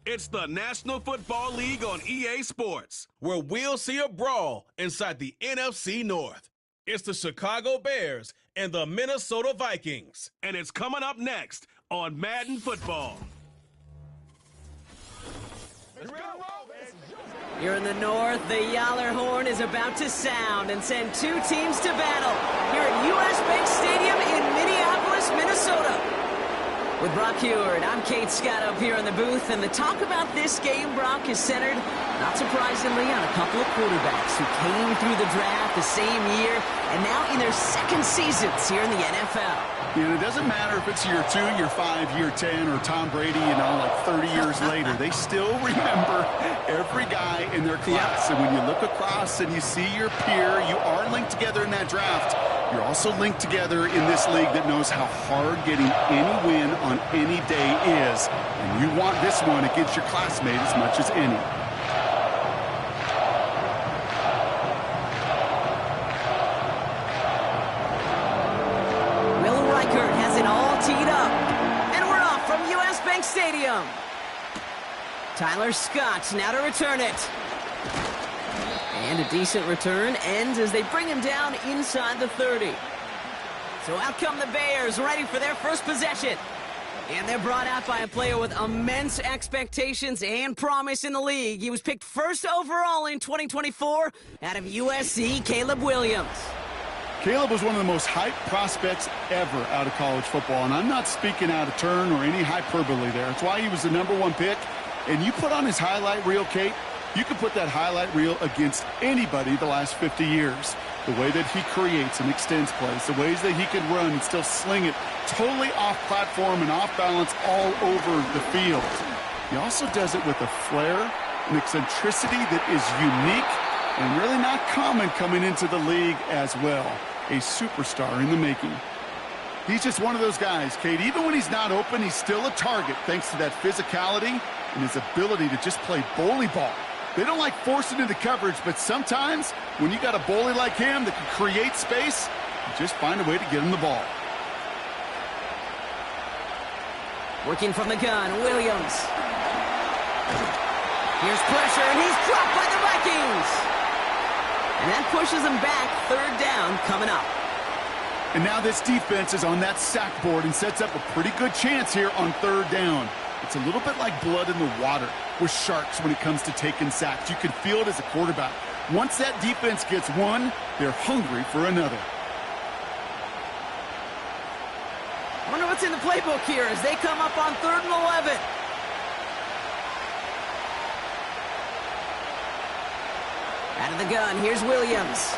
It's the National Football League on EA Sports, where we'll see a brawl inside the NFC North. It's the Chicago Bears and the Minnesota Vikings. And it's coming up next on Madden Football. Here in the north, the Yaller horn is about to sound and send two teams to battle here at U.S. Bank Stadium in Minneapolis, Minnesota. With Brock Heward, I'm Kate Scott up here in the booth, and the talk about this game, Brock, is centered, not surprisingly, on a couple of quarterbacks who came through the draft the same year and now in their second seasons here in the NFL. And it doesn't matter if it's year 2, year 5, year 10, or Tom Brady, like 30 years later. They still remember every guy in their class. And when you look across and you see your peer, you are linked together in that draft. You're also linked together in this league that knows how hard getting any win on any day is. And you want this one against your classmate as much as any. Teed up, and we're off from U.S. Bank Stadium. Tyler Scott now to return it. And a decent return ends as they bring him down inside the 30. So out come the Bears, ready for their first possession. And they're brought out by a player with immense expectations and promise in the league. He was picked first overall in 2024 out of USC, Caleb Williams. Caleb was one of the most hyped prospects ever out of college football, and I'm not speaking out of turn or any hyperbole there. It's why he was the #1 pick, and you put on his highlight reel, Kate, you can put that highlight reel against anybody the last 50 years. The way that he creates and extends plays, the ways that he can run and still sling it totally off platform and off balance all over the field. He also does it with a flair, an eccentricity that is unique and really not common coming into the league as well. A superstar in the making. He's just one of those guys, Kate. Even when he's not open, he's still a target thanks to that physicality and his ability to just play bully ball. They don't like forcing into coverage, but sometimes when you got a bully like him that can create space, you just find a way to get him the ball. Working from the gun, Williams. Here's pressure, and he's dropped by the Vikings. And that pushes them back, third down coming up. And now this defense is on that sack board and sets up a pretty good chance here on third down. It's a little bit like blood in the water with sharks when it comes to taking sacks. You can feel it as a quarterback. Once that defense gets one, they're hungry for another. I wonder what's in the playbook here as they come up on 3rd and 11. Out of the gun, here's Williams.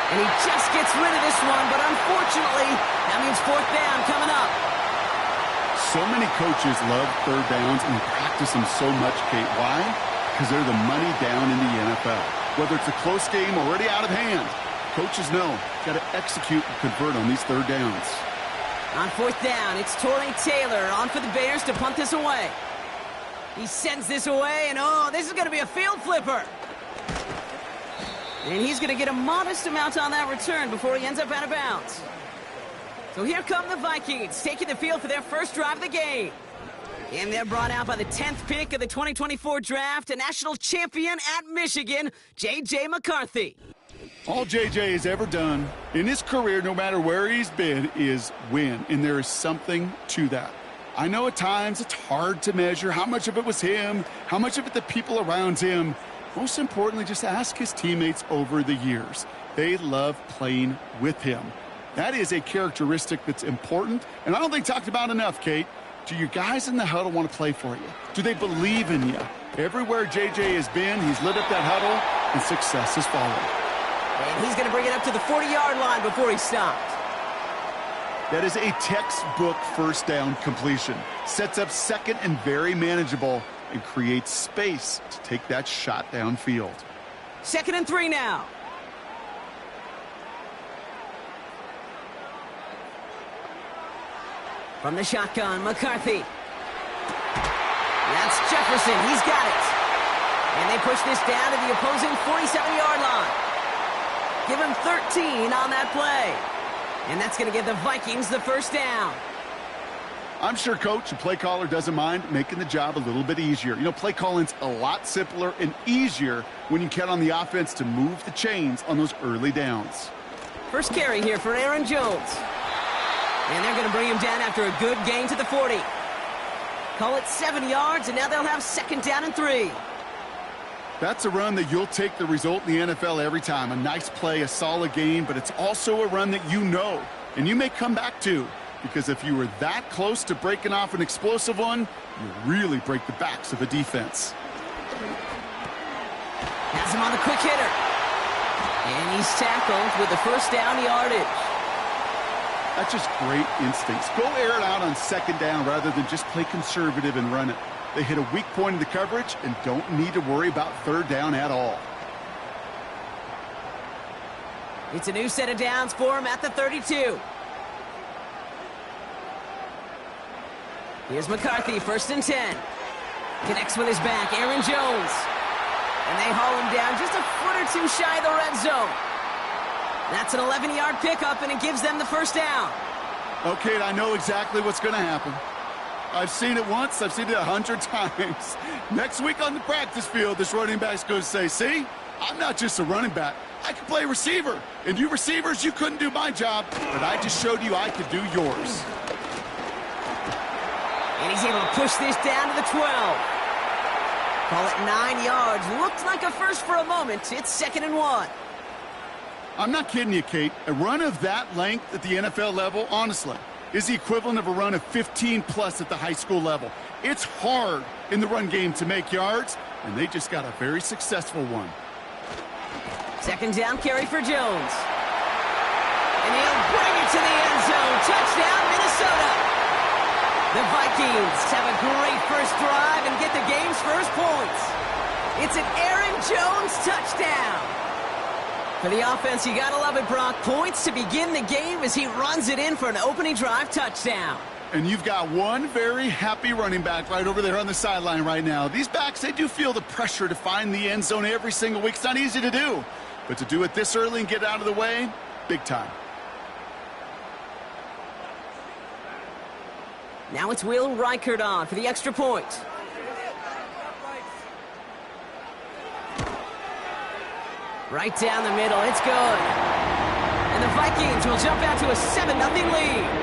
And he just gets rid of this one, but unfortunately, that means 4th down coming up. So many coaches love third downs and practice them so much, Kate. Why? Because they're the money down in the NFL. Whether it's a close game or already out of hand, coaches know, got to execute and convert on these third downs. On 4th down, it's Torrey Taylor on for the Bears to punt this away. He sends this away, and this is going to be a field flipper. And he's going to get a modest amount on that return before he ends up out of bounds. So here come the Vikings, taking the field for their first drive of the game. And they're brought out by the 10th pick of the 2024 draft, a national champion at Michigan, J.J. McCarthy. All J.J. has ever done in his career, no matter where he's been, is win. And there is something to that. I know at times it's hard to measure how much of it was him, how much of it the people around him. Most importantly, just ask his teammates over the years. They love playing with him. That is a characteristic that's important, and I don't think talked about enough, Kate. Do your guys in the huddle want to play for you? Do they believe in you? Everywhere J.J. has been, he's lit up that huddle, and success has followed. And he's going to bring it up to the 40-yard line before he stopped. That is a textbook first down completion. Sets up second and very manageable and creates space to take that shot downfield. 2nd and 3 now. From the shotgun, McCarthy. That's Jefferson. He's got it. And they push this down to the opposing 47-yard line. Give him 13 on that play. And that's going to give the Vikings the first down. I'm sure coach and play caller doesn't mind making the job a little bit easier. You know, play calling's a lot simpler and easier when you count on the offense to move the chains on those early downs. First carry here for Aaron Jones. And they're going to bring him down after a good gain to the 40. Call it 7 yards, and now they'll have 2nd down and 3. That's a run that you'll take the result in the NFL every time. A nice play, a solid game, but it's also a run that you know, and you may come back to. Because if you were that close to breaking off an explosive one, you really break the backs of a defense. Has him on the quick hitter. And he's tackled with the 1st down yardage. That's just great instincts. Go air it out on 2nd down rather than just play conservative and run it. They hit a weak point in the coverage and don't need to worry about 3rd down at all. It's a new set of downs for him at the 32. Here's McCarthy, 1st and 10. Connects with his back, Aaron Jones. And they haul him down just a foot or 2 shy of the red zone. That's an 11-yard pickup, and it gives them the 1st down. Okay, I know exactly what's going to happen. I've seen it once. I've seen it 100 times. Next week on the practice field, this running back's going to say, see, I'm not just a running back. I can play receiver. And you receivers, you couldn't do my job, but I just showed you I could do yours. And he's able to push this down to the 12. Call it 9 yards. Looked like a first for a moment. It's 2nd and 1. I'm not kidding you, Kate. A run of that length at the NFL level, honestly, is the equivalent of a run of 15-plus at the high school level. It's hard in the run game to make yards, and they just got a very successful one. 2nd down carry for Jones. And he'll bring it to the end zone. Touchdown, Minnesota. The Vikings have a great first drive and get the game's first points. It's an Aaron Jones touchdown. For the offense, you gotta love it, Brock. Points to begin the game as he runs it in for an opening drive touchdown. And you've got one very happy running back right over there on the sideline right now. These backs, they do feel the pressure to find the end zone every single week. It's not easy to do. But to do it this early and get out of the way, big time. Now it's Will Reichert on for the extra point. Right down the middle, it's good. And the Vikings will jump out to a 7-0 lead.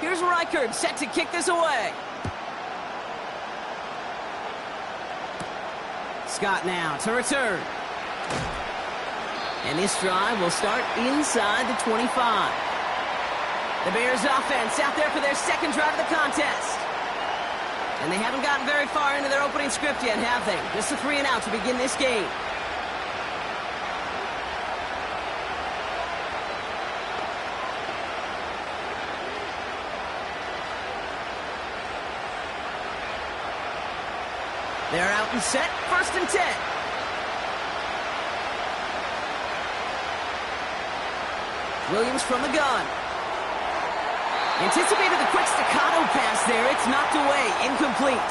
Here's Reichert set to kick this away. Scott now to return. And this drive will start inside the 25. The Bears offense out there for their 2nd drive of the contest. And they haven't gotten very far into their opening script yet, have they? Just a 3 and out to begin this game. They're out and set, 1st and 10. Williams from the gun. Anticipated the quick staccato pass there. It's knocked away, incomplete.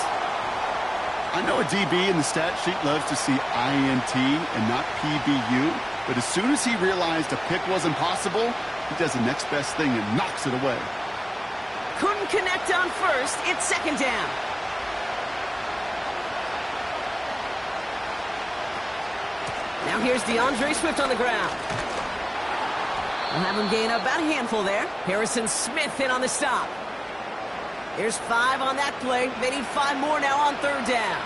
I know a DB in the stat sheet loves to see INT and not PBU, but as soon as he realized a pick wasn't possible, he does the next best thing and knocks it away. Couldn't connect on 1st. It's 2nd down. Now here's DeAndre Swift on the ground. We'll have him gain about a handful there. Harrison Smith in on the stop. There's 5 on that play. They need 5 more now on 3rd down.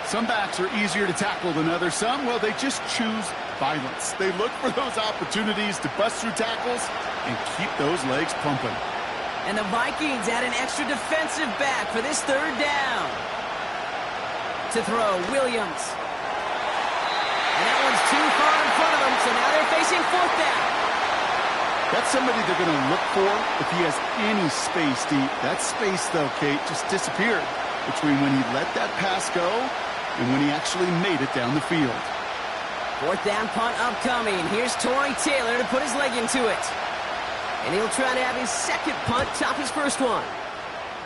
Some backs are easier to tackle than others. Some, well, they just choose violence. They look for those opportunities to bust through tackles and keep those legs pumping. And the Vikings add an extra defensive back for this 3rd down. To throw, Williams. And that one's too far in front of them, so now they're facing 4th down. That's somebody they're going to look for if he has any space deep. That space, though, Kate, just disappeared between when he let that pass go and when he actually made it down the field. Fourth down punt upcoming. Here's Torrey Taylor to put his leg into it. And he'll try to have his second punt top his first one.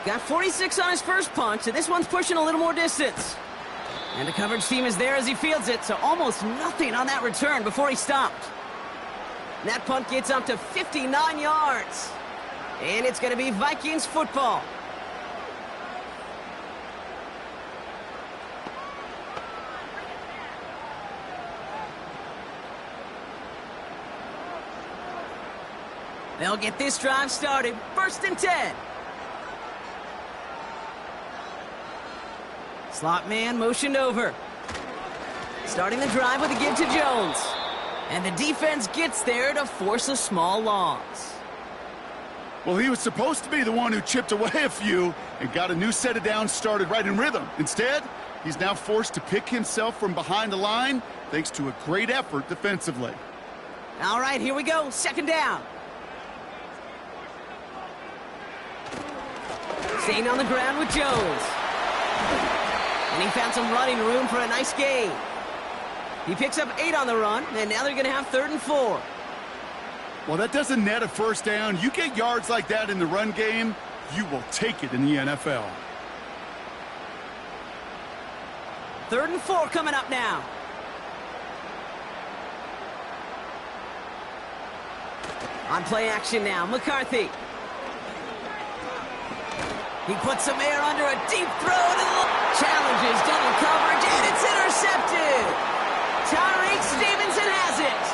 Got 46 on his first punt, so this one's pushing a little more distance. And the coverage team is there as he fields it, so almost nothing on that return before he stopped. And that punt gets up to 59 yards. And it's going to be Vikings football. They'll get this drive started. 1st and 10. Slot man motioned over. Starting the drive with a give to Jones. And the defense gets there to force a small loss. Well, he was supposed to be the one who chipped away a few and got a new set of downs started right in rhythm. Instead, he's now forced to pick himself from behind the line thanks to a great effort defensively. All right, here we go. 2nd down. Staying on the ground with Jones. And he found some running room for a nice gain. He picks up 8 on the run, and now they're going to have 3rd and 4. Well, that doesn't net a first down. You get yards like that in the run game, you will take it in the NFL. 3rd and 4 coming up now. On play action now, McCarthy. He puts some air under a deep throw to the challenges double coverage, and it's intercepted. Tyreek Stevenson has it.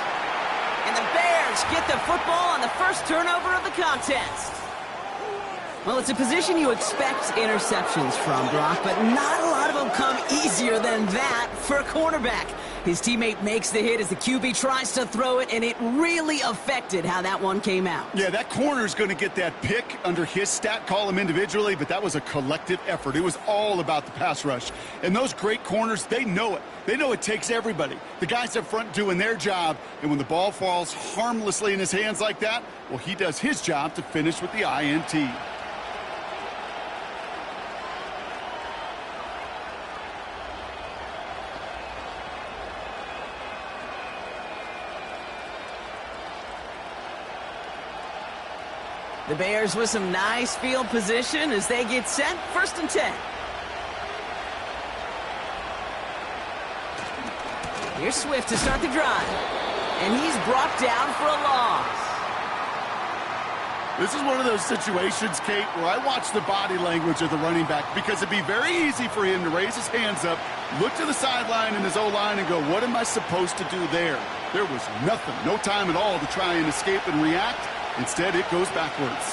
And the Bears get the football on the first turnover of the contest. Well, it's a position you expect interceptions from, Brock, but not a lot of them come easier than that for a cornerback. His teammate makes the hit as the QB tries to throw it, and it really affected how that one came out. Yeah, that corner's going to get that pick under his stat column individually, but that was a collective effort. It was all about the pass rush. And those great corners, they know it. They know it takes everybody. The guys up front doing their job, and when the ball falls harmlessly in his hands like that, well, he does his job to finish with the INT. The Bears with some nice field position as they get set. 1st and 10. Here's Swift to start the drive. And he's brought down for a loss. This is one of those situations, Kate, where I watch the body language of the running back because it'd be very easy for him to raise his hands up, look to the sideline in his O-line and go, what am I supposed to do there? There was nothing, no time at all to try and escape and react. Instead, it goes backwards.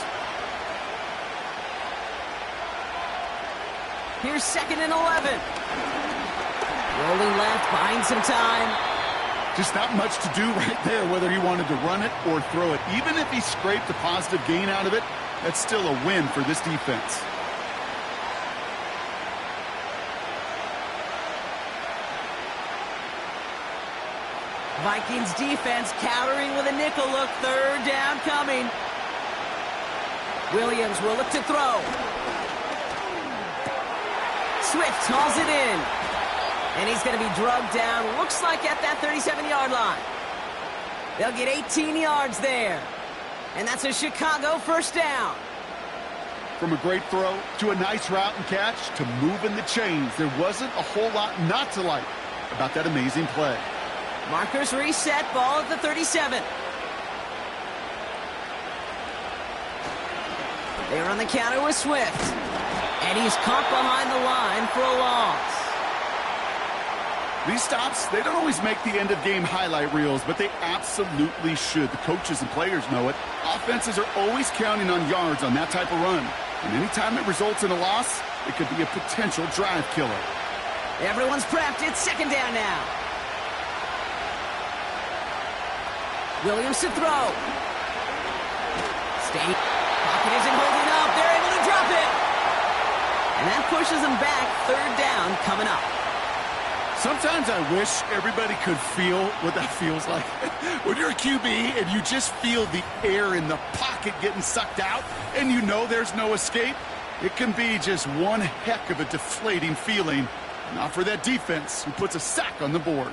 Here's 2nd and 11. Rolling left, buying some time. Just not much to do right there, whether he wanted to run it or throw it. Even if he scraped a positive gain out of it, that's still a win for this defense. Vikings defense countering with a nickel look. 3rd down coming. Williams will look to throw. Swift hauls it in. And he's going to be drugged down, looks like at that 37-yard line. They'll get 18 yards there. And that's a Chicago 1st down. From a great throw to a nice route and catch to moving the chains, there wasn't a whole lot not to like about that amazing play. Markers reset, ball at the 37. They're on the counter with Swift. And he's caught behind the line for a loss. These stops, they don't always make the end-of-game highlight reels, but they absolutely should. The coaches and players know it. Offenses are always counting on yards on that type of run. And anytime it results in a loss, it could be a potential drive killer. Everyone's prepped. It's 2nd down now. Williams to throw. State. Pocket isn't holding up. They're able to drop it. And that pushes them back. 3rd down coming up. Sometimes I wish everybody could feel what that feels like. When you're a QB and you just feel the air in the pocket getting sucked out and you know there's no escape, it can be just one heck of a deflating feeling. Not for that defense who puts a sack on the board.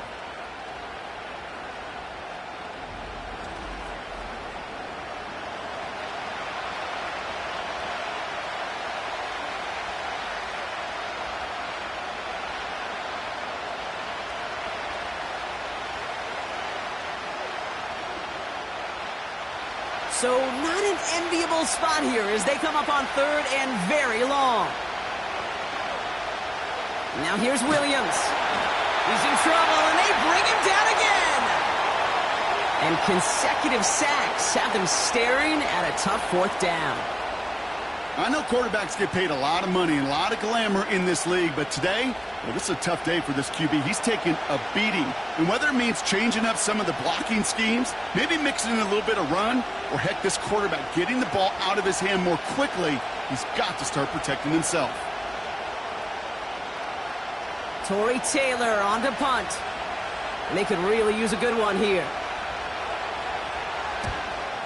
So not an enviable spot here as they come up on third and very long. Now here's Williams. He's in trouble, and they bring him down again. And consecutive sacks have them staring at a tough fourth down. I know quarterbacks get paid a lot of money and a lot of glamour in this league, but today, well, this is a tough day for this QB. He's taking a beating. And whether it means changing up some of the blocking schemes, maybe mixing in a little bit of run, or heck, this quarterback getting the ball out of his hand more quickly, he's got to start protecting himself. Torrey Taylor on to punt. And they could really use a good one here.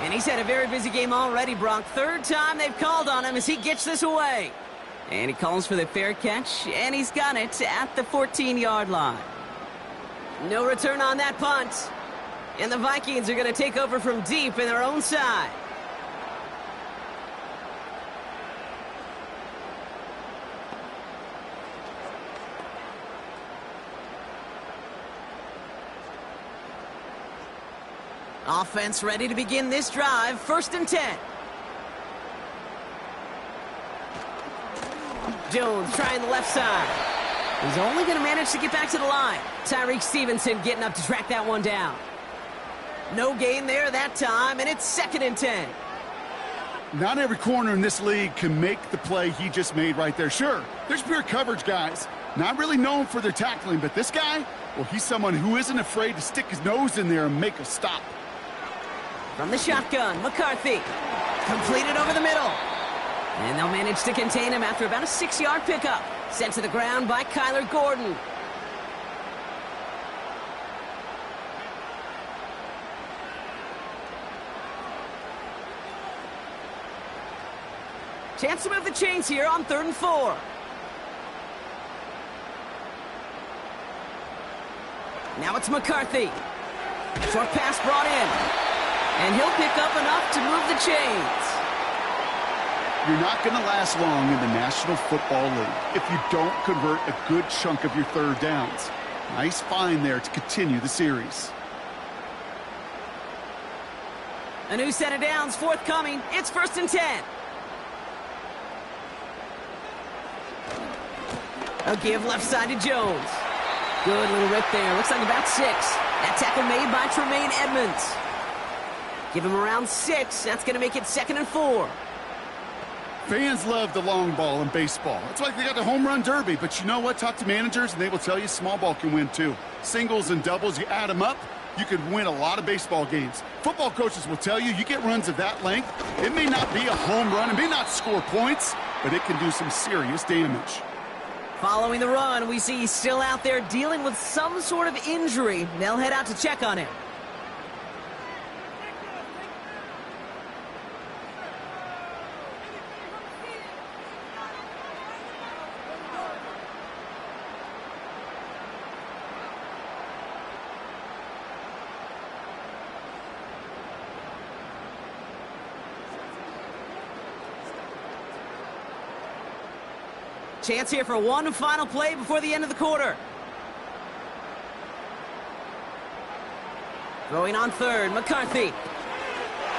And he's had a very busy game already, Brock. Third time they've called on him as he gets this away. And he calls for the fair catch, and he's got it at the 14-yard line. No return on that punt. And the Vikings are going to take over from deep in their own side. Offense ready to begin this drive. 1st and 10. Jones trying the left side. He's only going to manage to get back to the line. Tyreek Stevenson getting up to track that one down. No gain there that time, and it's 2nd and 10. Not every corner in this league can make the play he just made right there. Sure, there's pure coverage guys. Not really known for their tackling, but this guy, well, he's someone who isn't afraid to stick his nose in there and make a stop. From the shotgun, McCarthy. Completed over the middle. And they'll manage to contain him after about a 6-yard pickup. Sent to the ground by Kyler Gordon. Chance to move the chains here on 3rd and 4. Now it's McCarthy. Short pass brought in. And he'll pick up enough to move the chains. You're not going to last long in the National Football League if you don't convert a good chunk of your third downs. Nice find there to continue the series. A new set of downs forthcoming. It's 1st and 10. A give left side to Jones. Good little rip there. Looks like about 6. That tackle made by Tremaine Edmonds. Give him around 6. That's going to make it 2nd and 4. Fans love the long ball in baseball. It's like they got the home run derby. But you know what? Talk to managers, and they will tell you small ball can win too. Singles and doubles, you add them up, you could win a lot of baseball games. Football coaches will tell you get runs of that length. It may not be a home run. It may not score points, but it can do some serious damage. Following the run, we see he's still out there dealing with some sort of injury. They'll head out to check on him. Chance here for one final play before the end of the quarter. Throwing on 3rd, McCarthy.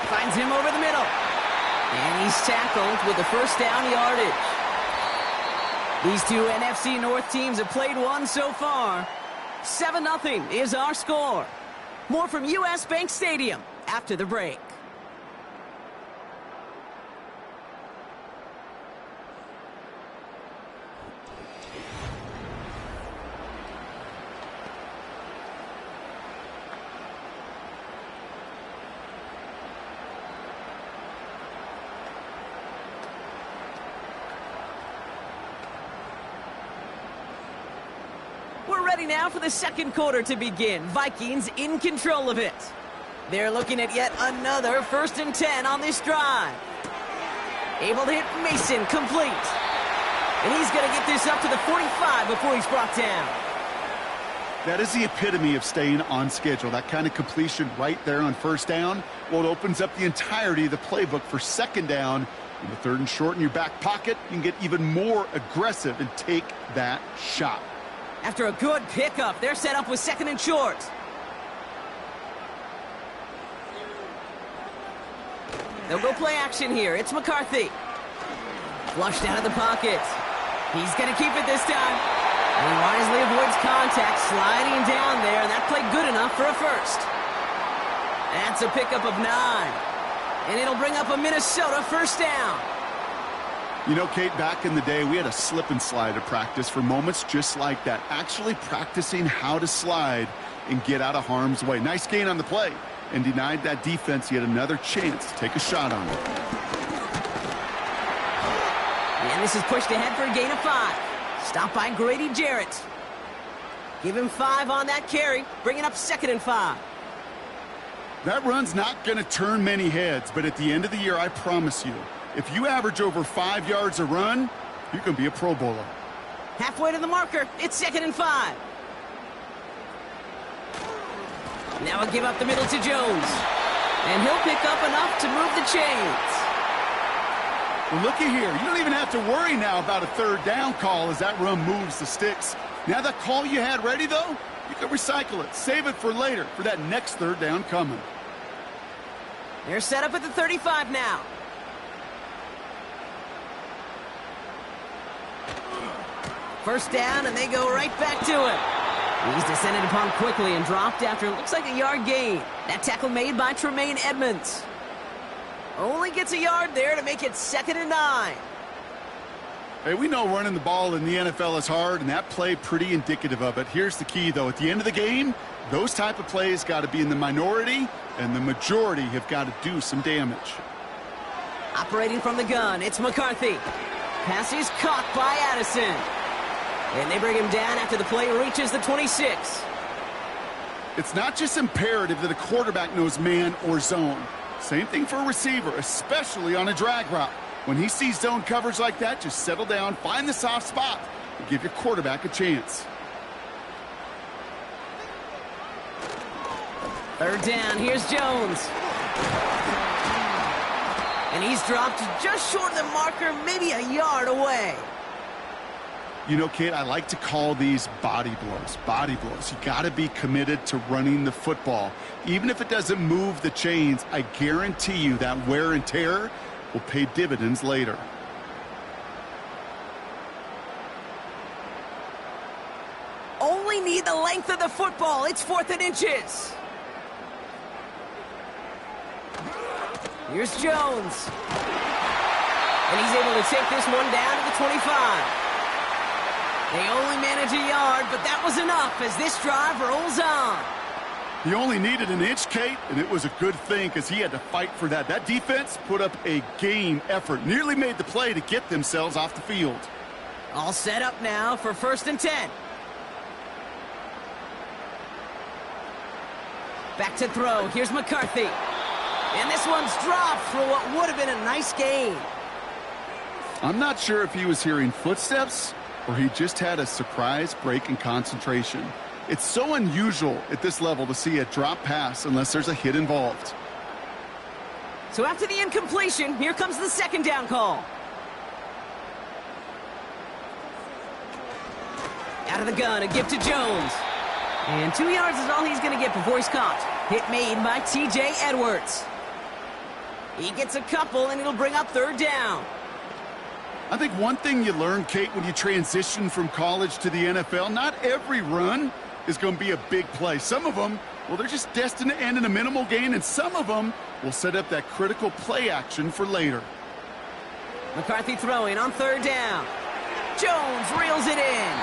Finds him over the middle. And he's tackled with the 1st down yardage. These two NFC North teams have played one so far. 7-0 is our score. More from US Bank Stadium after the break. ready now for the second quarter to begin. Vikings in control of it. They're looking at yet another 1st and 10 on this drive. Able to hit Mason, complete. And he's going to get this up to the 45 before he's brought down. That is the epitome of staying on schedule. That kind of completion right there on 1st down. Well, it opens up the entirety of the playbook for 2nd down. In the 3rd and short in your back pocket, you can get even more aggressive and take that shot. After a good pickup, they're set up with 2nd and short. They'll go play action here. It's McCarthy. Flushed out of the pocket. He's going to keep it this time. And he wisely avoids contact, sliding down there, and that played good enough for a first. That's a pickup of 9. And it'll bring up a Minnesota 1st down. You know, Kate, back in the day, we had a slip and slide at practice for moments just like that. Actually practicing how to slide and get out of harm's way. Nice gain on the play. And denied that defense yet another chance to take a shot on it. And this is pushed ahead for a gain of 5. Stopped by Grady Jarrett. Give him 5 on that carry, bringing up 2nd and 5. That run's not going to turn many heads, but at the end of the year, I promise you, if you average over 5 yards a run, you're going to be a Pro Bowler. Halfway to the marker, it's 2nd and 5. Now a give up the middle to Jones. And he'll pick up enough to move the chains. Well, looky here. You don't even have to worry now about a 3rd down call as that run moves the sticks. Now that call you had ready, though, you can recycle it. Save it for later for that next 3rd down coming. They're set up at the 35 now. First down, and they go right back to him. He's descended upon quickly and dropped after it looks like a yard gain. That tackle made by Tremaine Edmonds. Only gets a yard there to make it 2nd and 9. Hey, we know running the ball in the NFL is hard, and that play pretty indicative of it. Here's the key, though. At the end of the game, those type of plays got to be in the minority, and the majority have got to do some damage. Operating from the gun, it's McCarthy. Pass is caught by Addison. And they bring him down after the play reaches the 26. It's not just imperative that a quarterback knows man or zone. Same thing for a receiver, especially on a drag route. When he sees zone coverage like that, just settle down, find the soft spot, and give your quarterback a chance. 3rd down, here's Jones. And he's dropped just short of the marker, maybe a yard away. You know, Kate, I like to call these body blows. Body blows. You got to be committed to running the football. Even if it doesn't move the chains, I guarantee you that wear and tear will pay dividends later. Only need the length of the football. It's 4th and inches. Here's Jones. And he's able to take this one down to the 25. They only manage a yard, but that was enough as this drive rolls on. He only needed an inch, Kate, and it was a good thing because he had to fight for that. That defense put up a game effort, nearly made the play to get themselves off the field. All set up now for 1st and 10. Back to throw. Here's McCarthy. And this one's dropped for what would have been a nice gain. I'm not sure if he was hearing footsteps or he just had a surprise break in concentration. It's so unusual at this level to see a drop pass unless there's a hit involved. So after the incompletion, here comes the 2nd down call. Out of the gun, a give to Jones. And 2 yards is all he's going to get before he's caught. Hit made by T.J. Edwards. He gets a couple, and it'll bring up 3rd down. I think one thing you learn, Kate, when you transition from college to the NFL, not every run is going to be a big play. Some of them, well, they're just destined to end in a minimal gain, and some of them will set up that critical play action for later. McCarthy throwing on 3rd down. Jones reels it in.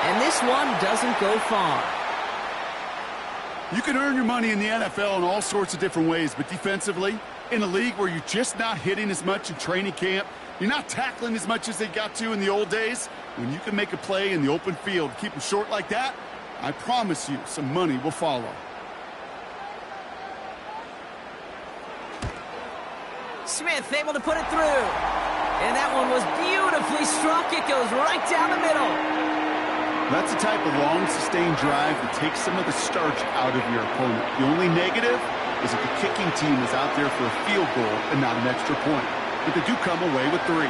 And this one doesn't go far. You can earn your money in the NFL in all sorts of different ways, but defensively, in a league where you're just not hitting as much in training camp, you're not tackling as much as they got to in the old days, when you can make a play in the open field, keep them short like that, I promise you some money will follow. Smith able to put it through. And that one was beautifully struck. It goes right down the middle. That's the type of long, sustained drive that takes some of the starch out of your opponent. The only negative is if the kicking team is out there for a field goal and not an extra point. But they do come away with 3.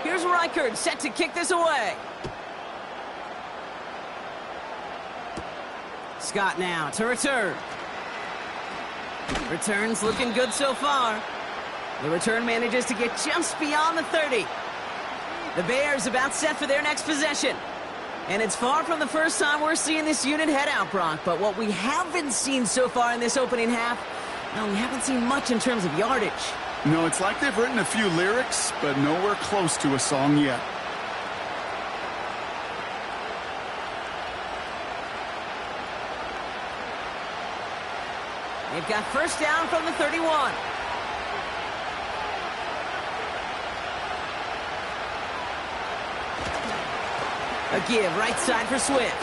Here's Reichert set to kick this away. Scott now to return. Return's looking good so far. The return manages to get just beyond the 30. The Bears about set for their next possession. And it's far from the first time we're seeing this unit head out, Brock. But what we haven't seen so far in this opening half, well, we haven't seen much in terms of yardage. No, it's like they've written a few lyrics, but nowhere close to a song yet. They've got first down from the 31. A give right side for Swift.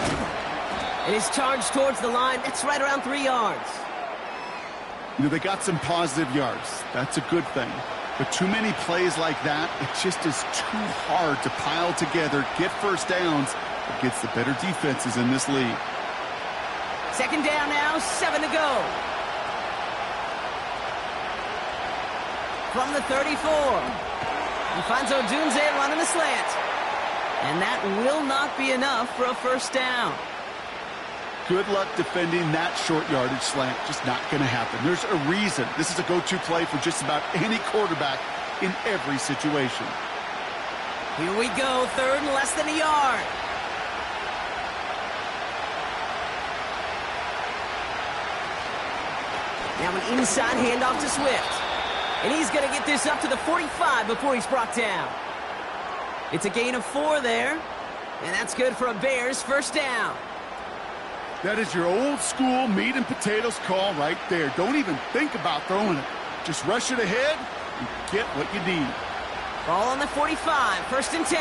And his charge towards the line, that's right around 3 yards. You know, they got some positive yards. That's a good thing. But too many plays like that, it just is too hard to pile together, get first downs against the better defenses in this league. Second down now, 7 to go. From the 34. He finds Odunze running the slant. And that will not be enough for a first down. Good luck defending that short yardage slant. Just not going to happen. There's a reason. This is a go-to play for just about any quarterback in every situation. Here we go, third and less than a yard. Now an inside handoff to Swift. And he's going to get this up to the 45 before he's brought down. It's a gain of 4 there. And that's good for a Bears first down. That is your old school meat and potatoes call right there. Don't even think about throwing it. Just rush it ahead and get what you need. Ball on the 45, first and 10.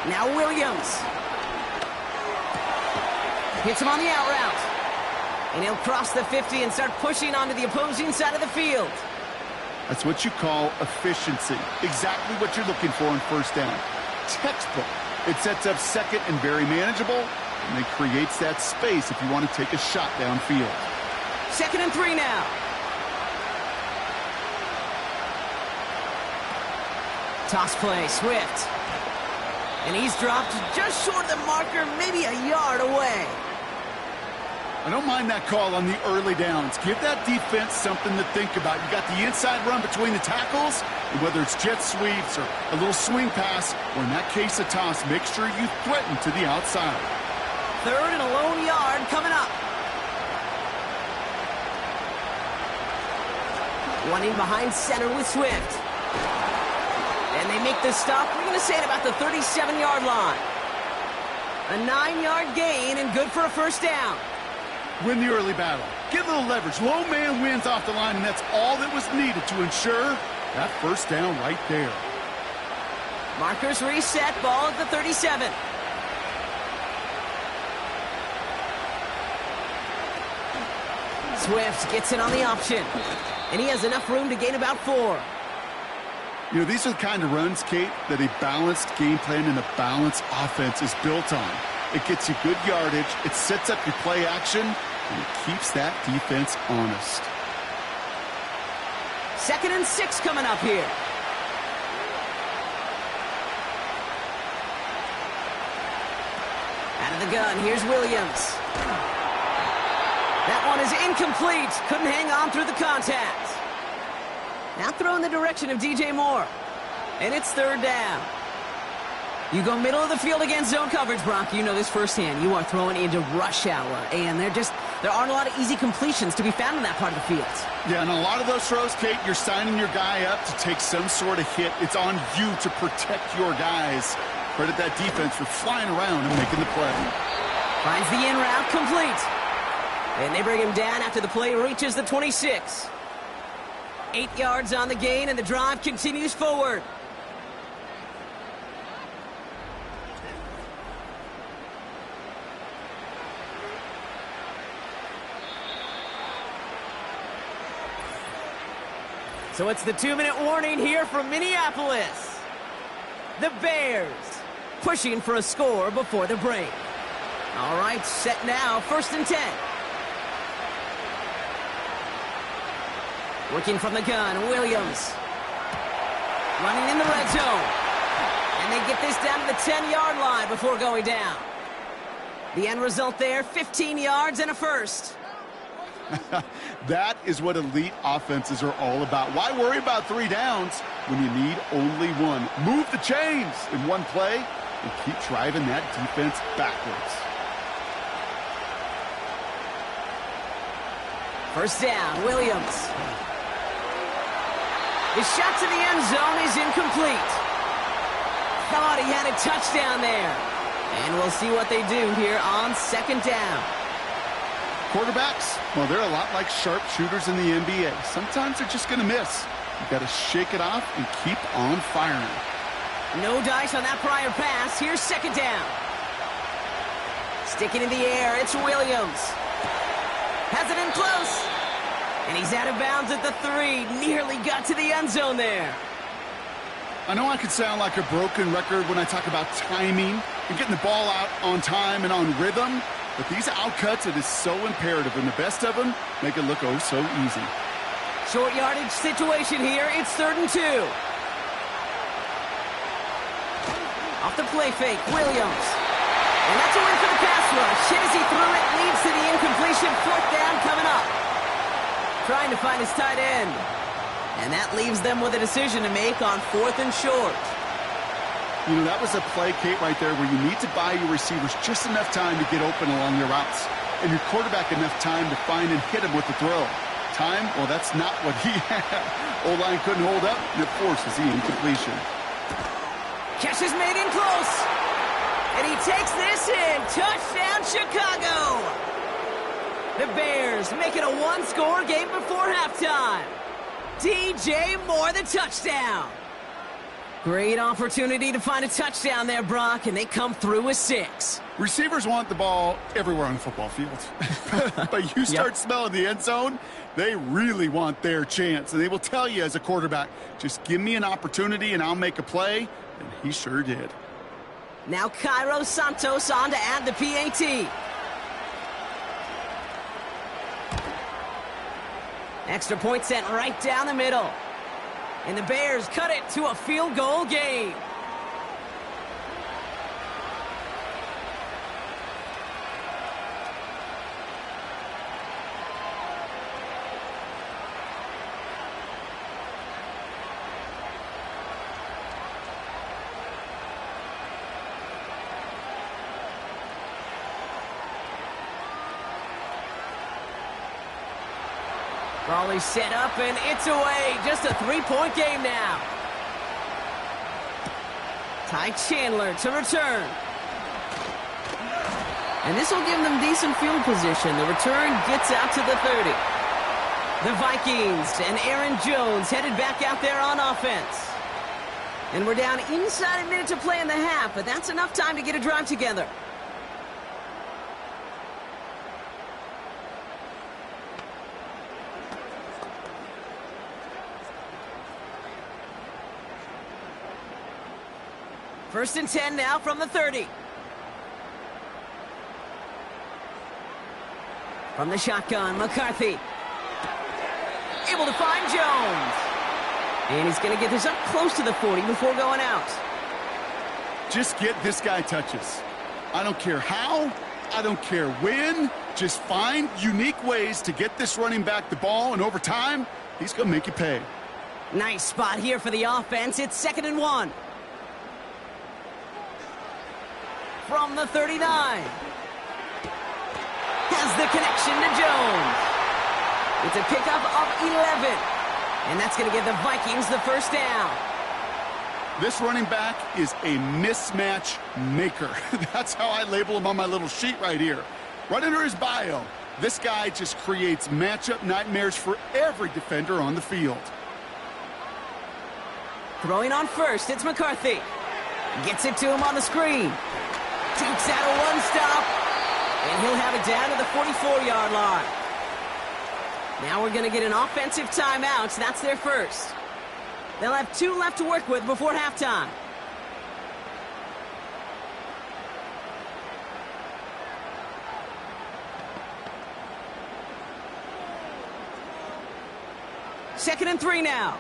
Now Williams. Hits him on the out route. And he'll cross the 50 and start pushing onto the opposing side of the field. That's what you call efficiency. Exactly what you're looking for on first down. Textbook. It sets up second and very manageable, and it creates that space if you want to take a shot downfield. Second and 3 now. Toss play, Swift. And he's dropped just short of the marker, maybe a yard away. I don't mind that call on the early downs. Give that defense something to think about. You got the inside run between the tackles, and whether it's jet sweeps or a little swing pass, or in that case a toss, make sure you threaten to the outside. Third and a lone yard coming up. One in behind center with Swift. And they make the stop, we're going to say, at about the 37-yard line. A 9-yard gain and good for a first down. Win the early battle. Get a little leverage. Low man wins off the line, and that's all that was needed to ensure that first down right there. Markers reset, ball at the 37. Swift gets it on the option. And he has enough room to gain about 4. You know, these are the kind of runs, Kate, that a balanced game plan and a balanced offense is built on. It gets you good yardage, it sets up your play action, and it keeps that defense honest. Second and 6 coming up here. Out of the gun, here's Williams. That one is incomplete. Couldn't hang on through the contact. Now throw in the direction of DJ Moore. And it's third down. You go middle of the field against zone coverage, Brock. You know this firsthand. You are throwing into rush hour, and there aren't a lot of easy completions to be found in that part of the field. Yeah, and a lot of those throws, Kate, you're signing your guy up to take some sort of hit. It's on you to protect your guys. Credit that defense for flying around and making the play. Finds the in route complete. And they bring him down after the play reaches the 26. 8 yards on the gain, and the drive continues forward. So it's the 2-minute warning here from Minneapolis. The Bears pushing for a score before the break. All right, set now, 1st and 10. Working from the gun, Williams. Running in the red zone. And they get this down to the 10-yard line before going down. The end result there, 15 yards and a first. That is what elite offenses are all about. Why worry about 3 downs when you need only one? Move the chains in one play and keep driving that defense backwards. First down, Williams. His shot to the end zone is incomplete. Thought he had a touchdown there. And we'll see what they do here on 2nd down. Quarterbacks, well, they're a lot like sharpshooters in the NBA. Sometimes they're just going to miss. You've got to shake it off and keep on firing. No dice on that prior pass. Here's 2nd down. Sticking in the air, it's Williams. Has it in close. And he's out of bounds at the 3. Nearly got to the end zone there. I know I could sound like a broken record when I talk about timing and getting the ball out on time and on rhythm. But these outcuts, it is so imperative, and the best of them make it look oh so easy. Short yardage situation here. It's 3rd and 2. Off the play fake, Williams. And that's a win for the pass rush. Hit as he threw it, leads to the incompletion. 4th down coming up. Trying to find his tight end. And that leaves them with a decision to make on 4th and short. You know, that was a play, Kate, right there where you need to buy your receivers just enough time to get open along your routes. And your quarterback enough time to find and hit him with the throw. Time? Well, that's not what he had. O-line couldn't hold up, and it forces the incompletion. Catch is made in close. And he takes this in. Touchdown, Chicago. The Bears make it a 1-score game before halftime. DJ Moore, the touchdown. Great opportunity to find a touchdown there, Brock, and they come through with 6. Receivers want the ball everywhere on the football field. But you start smelling the end zone, they really want their chance. And they will tell you as a quarterback, just give me an opportunity and I'll make a play. And he sure did. Now Cairo Santos on to add the PAT. Extra point sent right down the middle. And the Bears cut it to a field goal game. Brawley set up, and it's away. Just a 3-point game now. Ty Chandler to return. And this will give them decent field position. The return gets out to the 30. The Vikings and Aaron Jones headed back out there on offense. And we're down inside a minute to play in the half, but that's enough time to get a drive together. First and 10 now from the 30. From the shotgun, McCarthy. Able to find Jones. And he's going to get this up close to the 40 before going out. Just get this guy touches. I don't care how, I don't care when. Just find unique ways to get this running back the ball, and over time, he's going to make you pay. Nice spot here for the offense. It's 2nd and 1. from the 39. Has the connection to Jones. It's a pickup of 11. And that's going to give the Vikings the first down. This running back is a mismatch maker. That's how I label him on my little sheet right here. Right under his bio, this guy just creates matchup nightmares for every defender on the field. Throwing on first, it's McCarthy. Gets it to him on the screen. Takes out a one-stop. And he'll have it down to the 44-yard line. Now we're going to get an offensive timeout. So that's their first. They'll have 2 left to work with before halftime. Second and 3 now.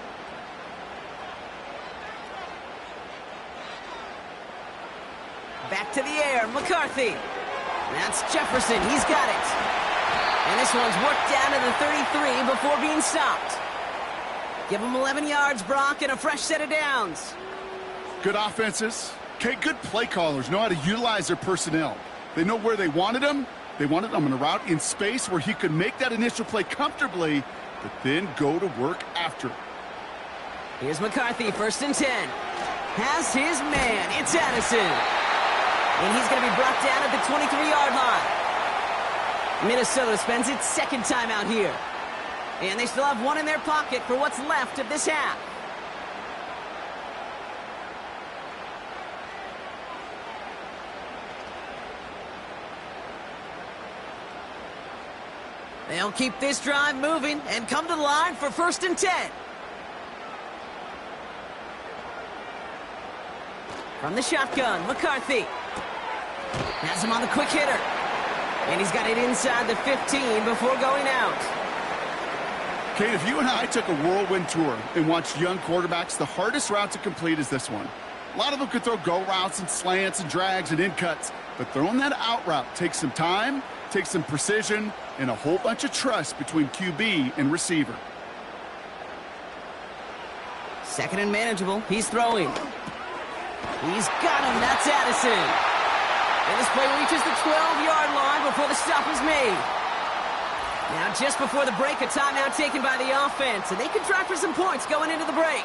Back to the air, McCarthy. That's Jefferson, he's got it. And this one's worked down to the 33 before being stopped. Give him 11 yards, Brock, and a fresh set of downs. Good offenses. Okay, good play callers know how to utilize their personnel. They know where they wanted him. They wanted him on a route in space where he could make that initial play comfortably, but then go to work after. Here's McCarthy, first and 10. Has his man, it's Addison. And he's going to be brought down at the 23-yard line. Minnesota spends its second time out here. And they still have 1 in their pocket for what's left of this half. They'll keep this drive moving and come to the line for first and 10. From the shotgun, McCarthy. Has him on the quick hitter. And he's got it inside the 15 before going out. Kate, if you and I took a whirlwind tour and watched young quarterbacks, the hardest route to complete is this one. A lot of them could throw go routes and slants and drags and in cuts, but throwing that out route takes some time, takes some precision, and a whole bunch of trust between QB and receiver. Second and manageable. He's throwing. He's got him. That's Addison. And this play reaches the 12-yard line before the stop is made. Now, just before the break, a timeout taken by the offense, and they can try for some points going into the break.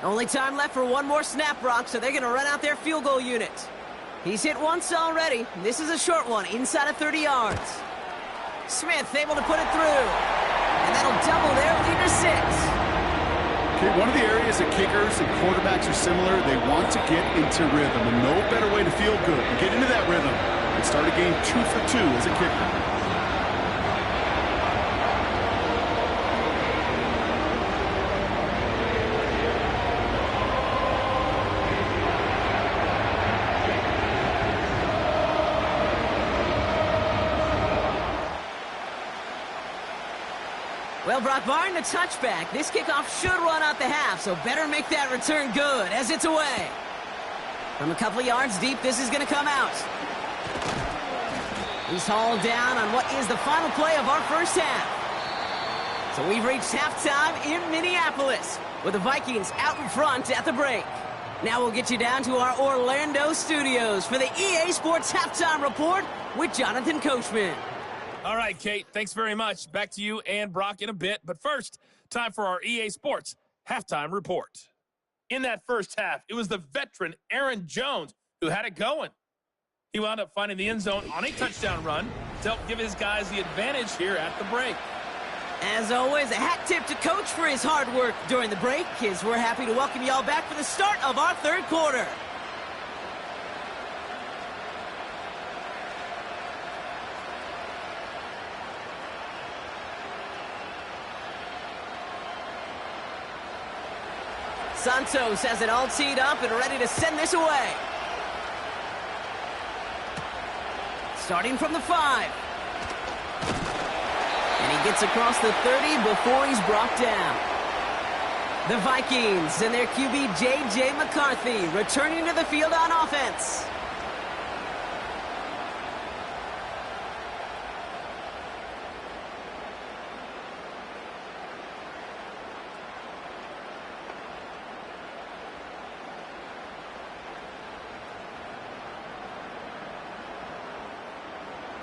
Only time left for one more snap, Brock, so they're going to run out their field goal unit. He's hit once already. This is a short one, inside of 30 yards. Smith able to put it through. And that'll double their lead to 6. Okay, one of the areas that kickers and quarterbacks are similar, they want to get into rhythm. And no better way to feel good and get into that rhythm and start a game 2 for 2 as a kicker. Well, Brock, barring the touchback, this kickoff should run out the half, so better make that return good as it's away. From a couple of yards deep, this is going to come out. He's hauled down on what is the final play of our first half. So we've reached halftime in Minneapolis, with the Vikings out in front at the break. Now we'll get you down to our Orlando studios for the EA Sports Halftime Report with Jonathan Coachman. All right, Kate, thanks very much. Back to you and Brock in a bit. But first, time for our EA Sports Halftime Report. In that first half, it was the veteran Aaron Jones who had it going. He wound up finding the end zone on a touchdown run to help give his guys the advantage here at the break. As always, a hat tip to Coach for his hard work during the break, as we're happy to welcome y'all back for the start of our third quarter. Santos has it all teed up and ready to send this away. Starting from the 5. And he gets across the 30 before he's brought down. The Vikings and their QB J.J. McCarthy returning to the field on offense.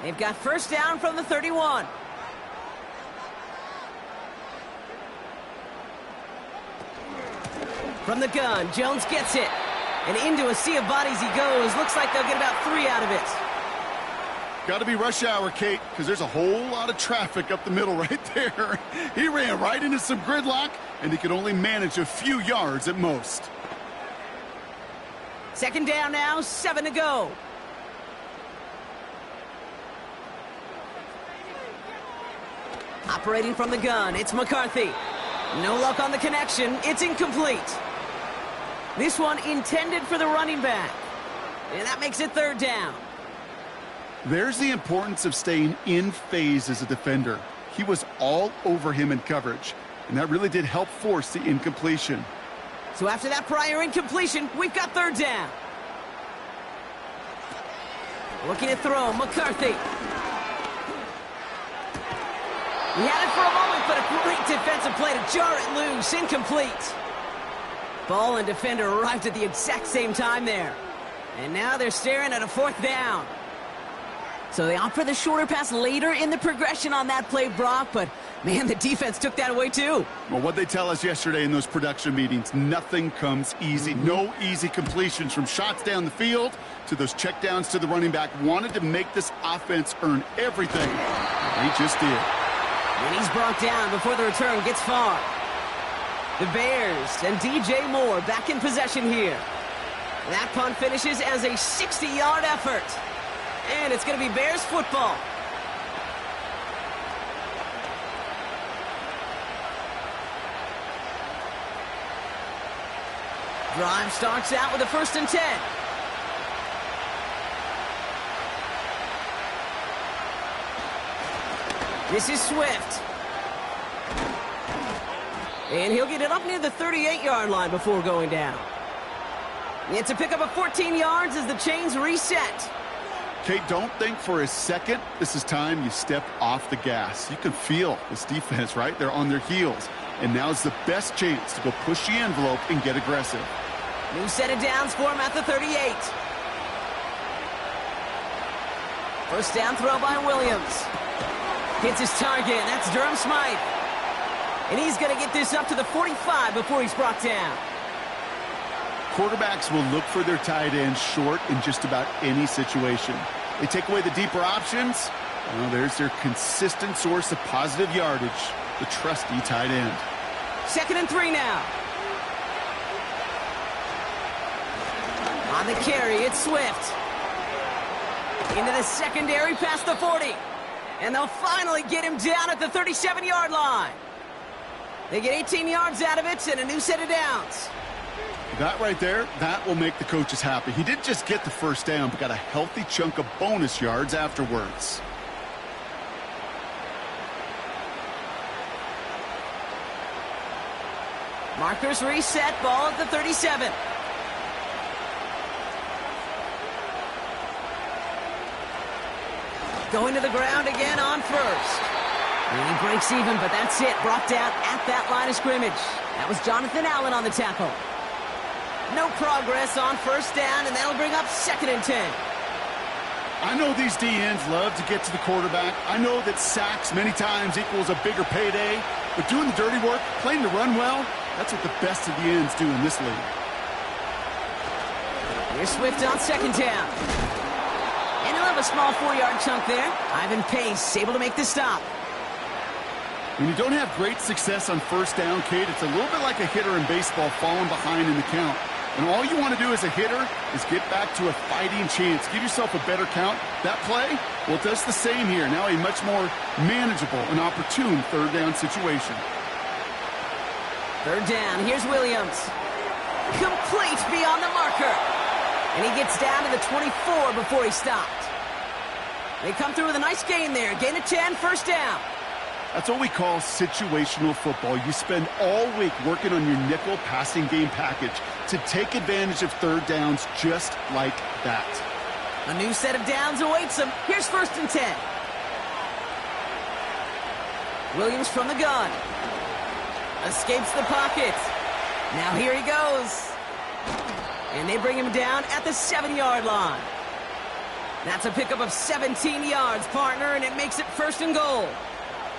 They've got first down from the 31. From the gun, Jones gets it. And into a sea of bodies he goes. Looks like they'll get about 3 out of it. Got to be rush hour, Kate, because there's a whole lot of traffic up the middle right there. He ran right into some gridlock, and he could only manage a few yards at most. Second down now, 7 to go. Operating from the gun, it's McCarthy. No luck on the connection. It's incomplete. This one intended for the running back. And that makes it third down. There's the importance of staying in phase as a defender. He was all over him in coverage, and that really did help force the incompletion. So after that prior incompletion, we've got third down. Looking to throw, McCarthy. He had it for a moment, but a great defensive play to jar it loose. Incomplete. Ball and defender arrived at the exact same time there. And now they're staring at a fourth down. So they opt for the shorter pass later in the progression on that play, Brock, but man, the defense took that away too. Well, what they tell us yesterday in those production meetings, nothing comes easy. No easy completions, from shots down the field to those checkdowns to the running back. Wanted to make this offense earn everything. They just did. And he's brought down before the return gets far. The Bears and DJ Moore back in possession here. That punt finishes as a 60-yard effort. And it's going to be Bears football. Drive starts out with a 1st and 10. This is Swift. And he'll get it up near the 38-yard line before going down. It's a pickup of 14 yards as the chains reset. Kate, don't think for a second this is time you step off the gas. You can feel this defense, right? They're on their heels. And now's the best chance to go push the envelope and get aggressive. New set of downs for him at the 38. First down throw by Williams. Hits his target. That's Durham Smythe. And he's going to get this up to the 45 before he's brought down. Quarterbacks will look for their tight end short in just about any situation. They take away the deeper options. Well, there's their consistent source of positive yardage, the trusty tight end. 2nd and 3 now. On the carry, it's Swift. Into the secondary past the 40. And they'll finally get him down at the 37-yard line. They get 18 yards out of it and a new set of downs. That right there, that will make the coaches happy. He didn't just get the first down, but got a healthy chunk of bonus yards afterwards. Markers reset, ball at the 37. Going to the ground again on first. And he breaks even, but that's it. Brought down at that line of scrimmage. That was Jonathan Allen on the tackle. No progress on first down, and that'll bring up 2nd and 10. I know these DNs love to get to the quarterback. I know that sacks many times equals a bigger payday. But doing the dirty work, playing to run well, that's what the best of the ends do in this league. Here's Swift on 2nd down. And he'll have a small 4-yard chunk there. Ivan Pace able to make the stop. When you don't have great success on first down, Kate, it's a little bit like a hitter in baseball falling behind in the count. And all you want to do as a hitter is get back to a fighting chance. Give yourself a better count. That play, well, it does the same here. Now a much more manageable and opportune 3rd down situation. 3rd down, here's Williams. Complete beyond the marker. And he gets down to the 24 before he stopped. They come through with a nice gain there. Gain of 10, 1st down. That's what we call situational football. You spend all week working on your nickel passing game package to take advantage of 3rd downs just like that. A new set of downs awaits him. Here's 1st and 10. Williams from the gun. Escapes the pocket. Now here he goes. And they bring him down at the 7-yard line. That's a pickup of 17 yards, partner, and it makes it 1st and goal.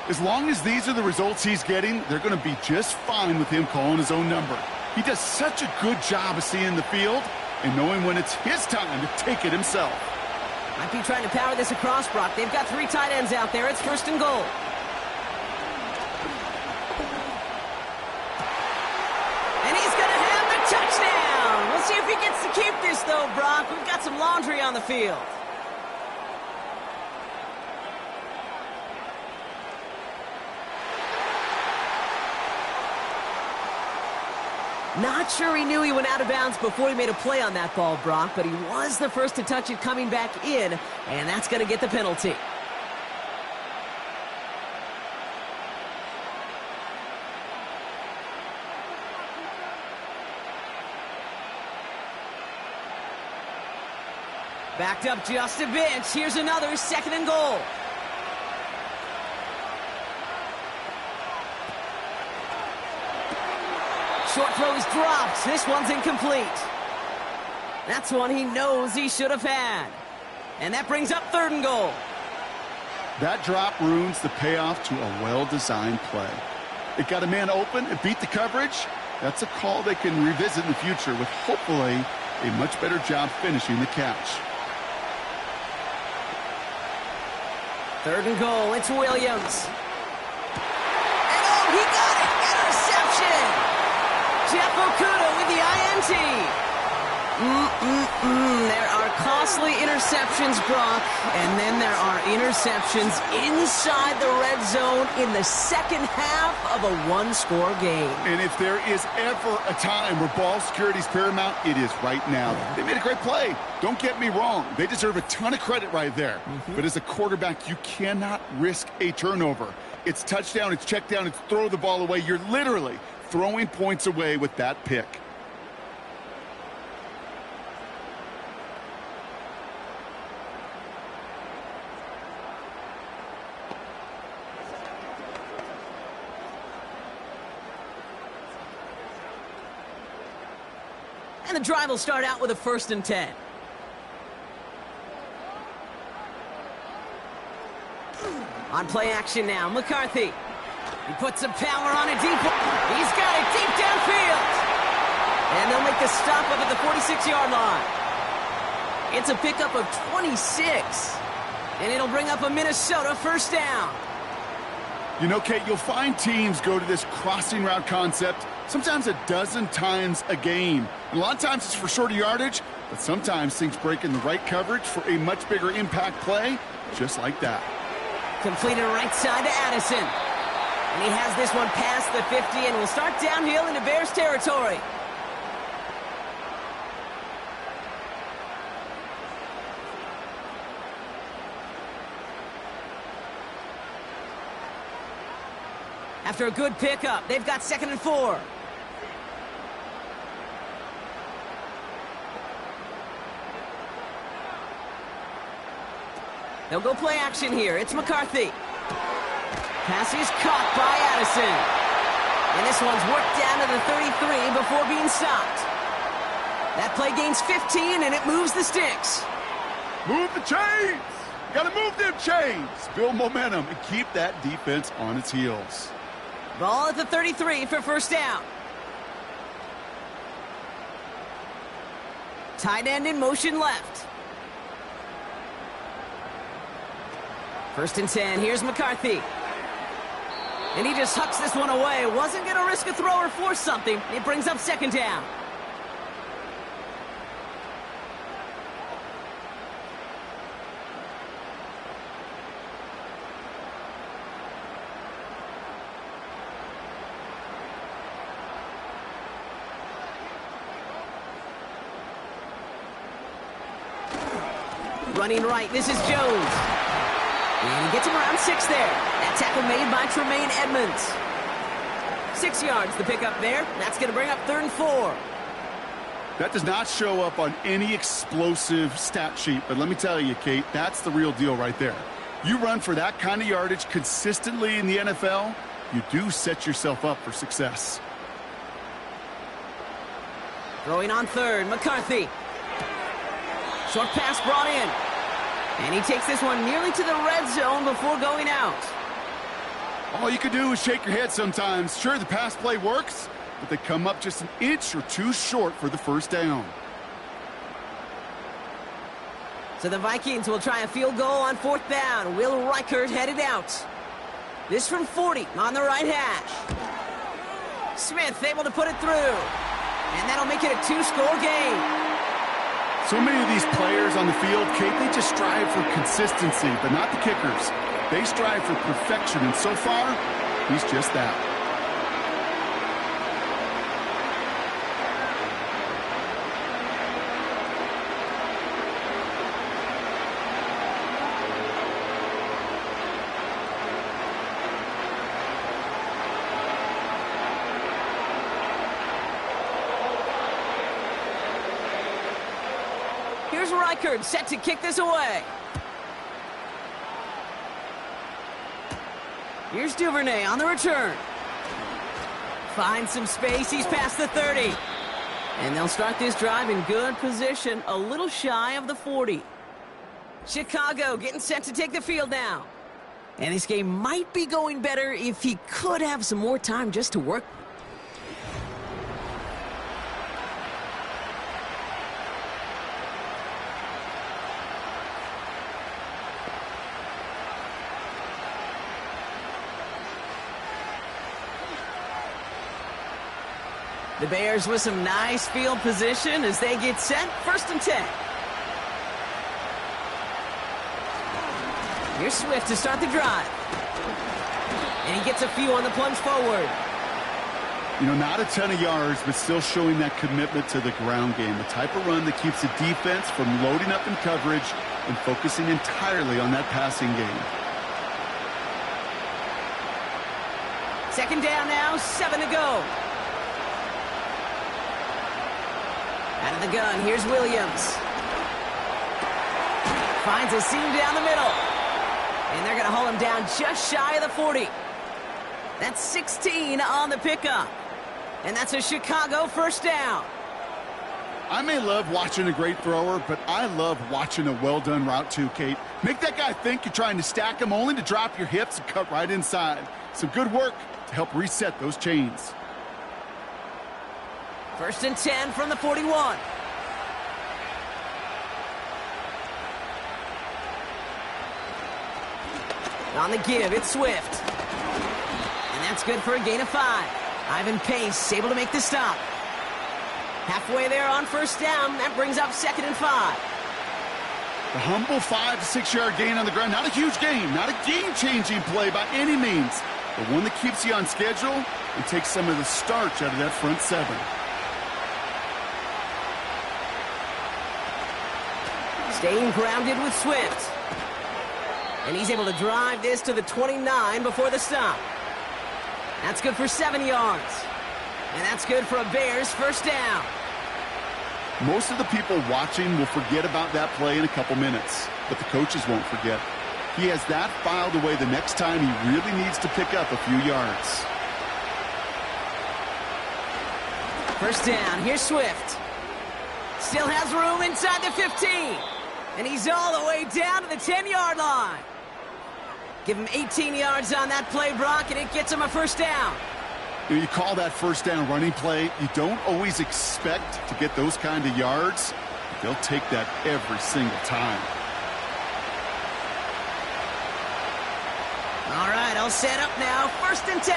As long as these are the results he's getting, they're going to be just fine with him calling his own number. He does such a good job of seeing the field and knowing when it's his time to take it himself. Might be trying to power this across, Brock. They've got 3 tight ends out there. It's 1st and goal. And he's going to have the touchdown. We'll see if he gets to keep this, though, Brock. We've got some laundry on the field. Not sure he knew he went out of bounds before he made a play on that ball, Brock, but he was the first to touch it coming back in, and that's going to get the penalty. Backed up just a bit. Here's another 2nd and goal. Short throw is dropped. This one's incomplete. That's one he knows he should have had. And that brings up 3rd and goal. That drop ruins the payoff to a well-designed play. It got a man open, it beat the coverage. That's a call they can revisit in the future with hopefully a much better job finishing the catch. 3rd and goal. It's Williams. And oh, he got it! Interception! Jeff Okuda with the INT. There are costly interceptions, Brock, and then there are interceptions inside the red zone in the 2nd half of a 1-score game. And if there is ever a time where ball security is paramount, it is right now. They made a great play. Don't get me wrong. They deserve a ton of credit right there. But as a quarterback, you cannot risk a turnover. It's touchdown, it's check down, it's throw the ball away. You're literally throwing points away with that pick. And the drive will start out with a 1st and 10. On play action now, McCarthy. He puts some power on it deep. He's got it deep downfield. And they'll make the stop up at the 46-yard line. It's a pickup of 26. And it'll bring up a Minnesota 1st down. You know, Kate, you'll find teams go to this crossing route concept sometimes a dozen times a game. And a lot of times it's for shorter yardage, but sometimes things break in the right coverage for a much bigger impact play, just like that. Completed right side to Addison. And he has this one past the 50 and will start downhill into Bears territory. After a good pickup, they've got 2nd and 4. They'll go play action here. It's McCarthy. Pass is caught by Addison. And this one's worked down to the 33 before being stopped. That play gains 15, and it moves the sticks. Move the chains! Got to move them chains! Build momentum and keep that defense on its heels. Ball at the 33 for 1st down. Tight end in motion left. 1st and 10. Here's McCarthy. And he just hucks this one away. Wasn't going to risk a throw or force something. It brings up 2nd down. Running right, this is Jones. And he gets him around 6 there. That tackle made by Tremaine Edmonds. 6 yards, the pickup there. That's going to bring up 3rd and 4. That does not show up on any explosive stat sheet, but let me tell you, Kate, that's the real deal right there. You run for that kind of yardage consistently in the NFL, you do set yourself up for success. Throwing on 3rd, McCarthy. Short pass brought in. And he takes this one nearly to the red zone before going out. All you can do is shake your head sometimes. Sure, the pass play works, but they come up just an inch or two short for the first down. So the Vikings will try a field goal on 4th down. Will Reichert headed out. This from 40 on the right hash. Smith able to put it through. And that'll make it a 2-score game. So many of these players on the field, Kate, they just strive for consistency, but not the kickers. They strive for perfection, and so far, he's just that. Here's Reichert set to kick this away. Here's Duvernay on the return. Finds some space. He's past the 30. And they'll start this drive in good position, a little shy of the 40. Chicago getting set to take the field now. And this game might be going better if he could have some more time just to work. The Bears with some nice field position as they get set. 1st and 10. Here's Swift to start the drive. And he gets a few on the plunge forward. You know, not a ton of yards, but still showing that commitment to the ground game. The type of run that keeps the defense from loading up in coverage and focusing entirely on that passing game. 2nd down now, 7 to go. Out of the gun, here's Williams. Finds a seam down the middle. And they're going to haul him down just shy of the 40. That's 16 on the pickup. And that's a Chicago 1st down. I may love watching a great thrower, but I love watching a well-done route too, Kate. Make that guy think you're trying to stack him only to drop your hips and cut right inside. Some good work to help reset those chains. 1st and 10 from the 41. On the give, it's Swift. And that's good for a gain of 5. Ivan Pace able to make the stop. Halfway there on 1st down. That brings up 2nd and 5. The humble 5 to 6 yard gain on the ground. Not a huge gain, not a game-changing play by any means, but one that keeps you on schedule and takes some of the starch out of that front 7. Staying grounded with Swift. And he's able to drive this to the 29 before the stop. That's good for 7 yards. And that's good for a Bears 1st down. Most of the people watching will forget about that play in a couple minutes, but the coaches won't forget. He has that filed away the next time he really needs to pick up a few yards. 1st down, here's Swift. Still has room inside the 15. And he's all the way down to the 10-yard line. Give him 18 yards on that play, Brock, and it gets him a 1st down. You call that 1st down running play. You don't always expect to get those kind of yards. But they'll take that every single time. All right, all set up now. 1st and 10.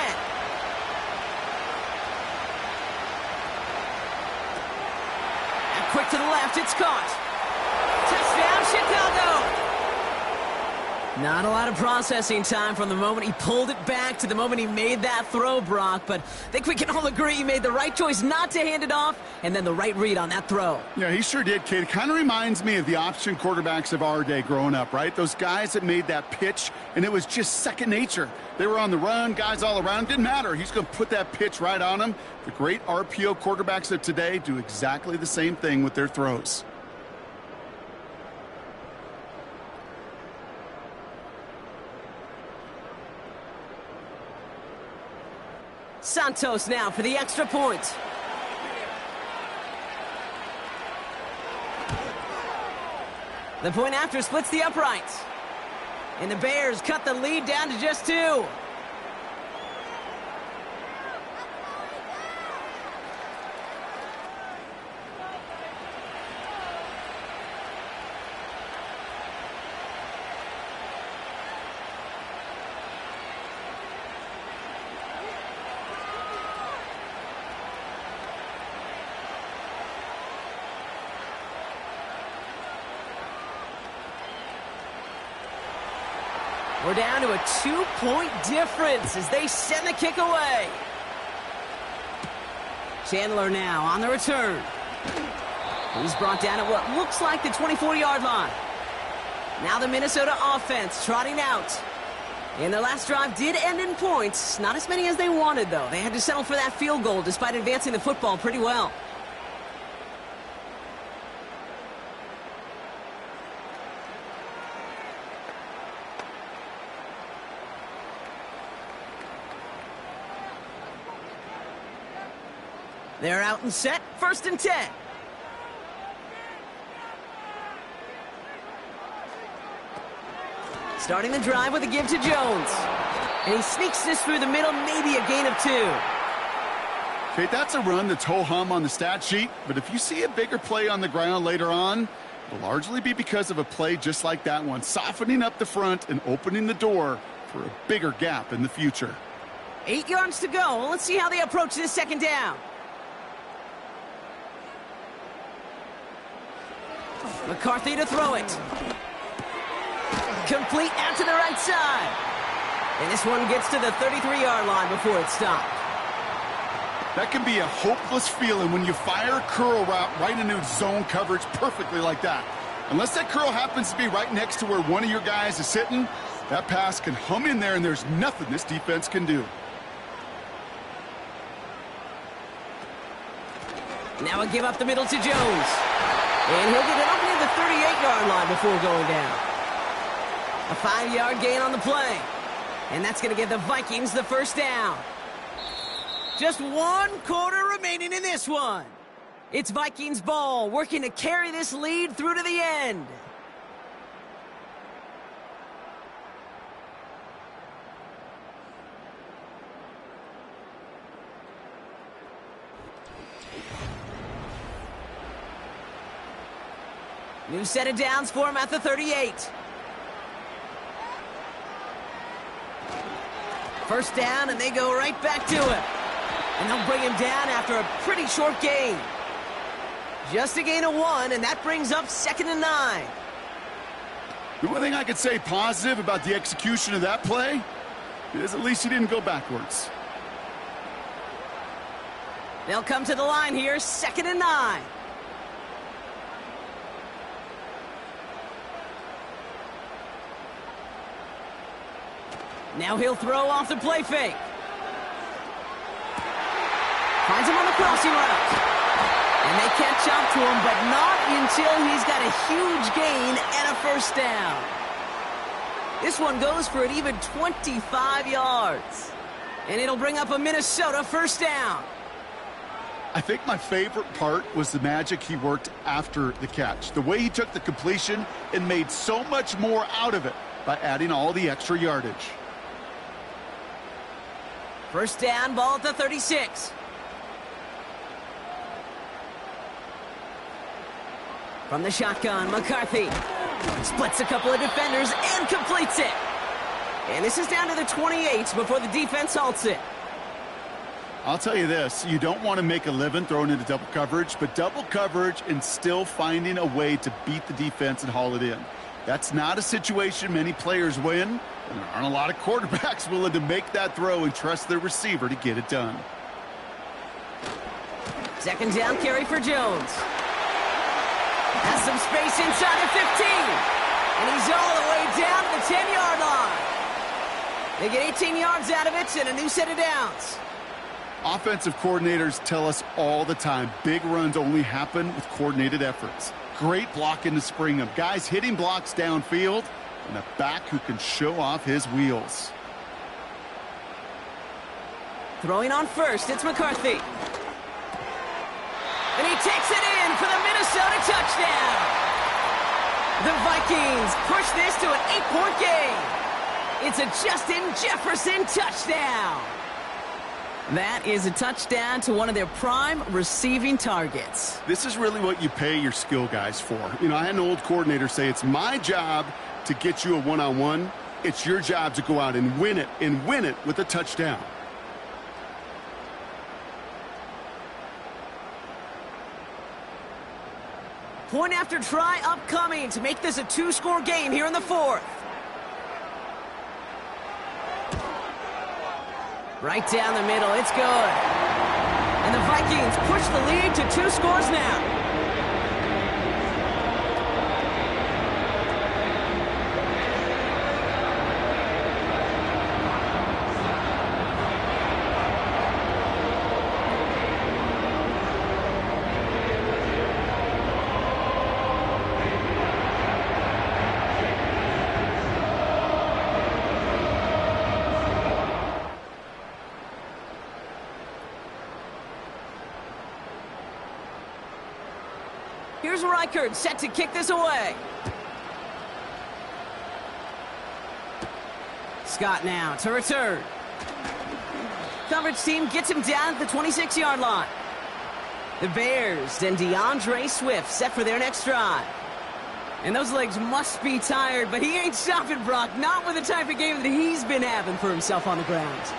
And quick to the left, it's caught. Touchdown, Chicago! Not a lot of processing time from the moment he pulled it back to the moment he made that throw, Brock. But I think we can all agree he made the right choice not to hand it off, and then the right read on that throw. Yeah, he sure did, Kate. It kind of reminds me of the option quarterbacks of our day growing up, right? Those guys that made that pitch, and it was just second nature. They were on the run, guys all around. Didn't matter. He's going to put that pitch right on them. The great RPO quarterbacks of today do exactly the same thing with their throws. Santos now for the extra point. The point after splits the uprights. And the Bears cut the lead down to just 2. We're down to a 2-point difference as they send the kick away. Chandler now on the return. He's brought down at what looks like the 24-yard line. Now the Minnesota offense trotting out. And their last drive did end in points. Not as many as they wanted, though. They had to settle for that field goal despite advancing the football pretty well. They're out and set, 1st and 10. Starting the drive with a give to Jones. And he sneaks this through the middle, maybe a gain of 2. Okay, that's a run that's ho-hum on the stat sheet, but if you see a bigger play on the ground later on, it'll largely be because of a play just like that one, softening up the front and opening the door for a bigger gap in the future. 8 yards to go. Well, let's see how they approach this 2nd down. McCarthy to throw it. Complete out to the right side. And this one gets to the 33-yard line before it's stopped. That can be a hopeless feeling when you fire a curl route right into zone coverage perfectly like that. Unless that curl happens to be right next to where one of your guys is sitting, that pass can hum in there and there's nothing this defense can do. Now a give up the middle to Jones. And he'll get it up near the 38-yard line before going down. A 5-yard gain on the play. And that's going to give the Vikings the 1st down. Just 1 quarter remaining in this one. It's Vikings ball, working to carry this lead through to the end. New set of downs for him at the 38. 1st down, and they go right back to it. And they'll bring him down after a pretty short gain. Just a gain of 1, and that brings up 2nd and 9. The one thing I could say positive about the execution of that play is at least he didn't go backwards. They'll come to the line here, 2nd and 9. Now he'll throw off the play fake. Finds him on the crossing route. And they catch up to him, but not until he's got a huge gain and a 1st down. This one goes for an even 25 yards. And it'll bring up a Minnesota 1st down. I think my favorite part was the magic he worked after the catch. The way he took the completion and made so much more out of it by adding all the extra yardage. 1st down, ball at the 36. From the shotgun, McCarthy splits a couple of defenders and completes it. And this is down to the 28 before the defense halts it. I'll tell you this, you don't want to make a living throwing into double coverage, but double coverage and still finding a way to beat the defense and haul it in. That's not a situation many players win, and there aren't a lot of quarterbacks willing to make that throw and trust their receiver to get it done. 2nd down carry for Jones. Has some space inside the 15. And he's all the way down to the 10-yard line. They get 18 yards out of it and a new set of downs. Offensive coordinators tell us all the time, big runs only happen with coordinated efforts. Great blocking to spring them. Guys hitting blocks downfield, and a back who can show off his wheels. Throwing on first, it's McCarthy. And he takes it in for the Minnesota touchdown. The Vikings push this to an 8-point game. It's a Justin Jefferson touchdown. That is a touchdown to one of their prime receiving targets. This is really what you pay your skill guys for. You know, I had an old coordinator say it's my job to get you a one-on-one. It's your job to go out and win it with a touchdown. Point after try upcoming to make this a 2-score game here in the 4th. Right down the middle, it's good. And the Vikings push the lead to 2 scores now. Here's Reichard set to kick this away. Scott now to return. Coverage team gets him down at the 26-yard line. The Bears and DeAndre Swift set for their next drive. And those legs must be tired, but he ain't stopping, Brock. Not with the type of game that he's been having for himself on the ground.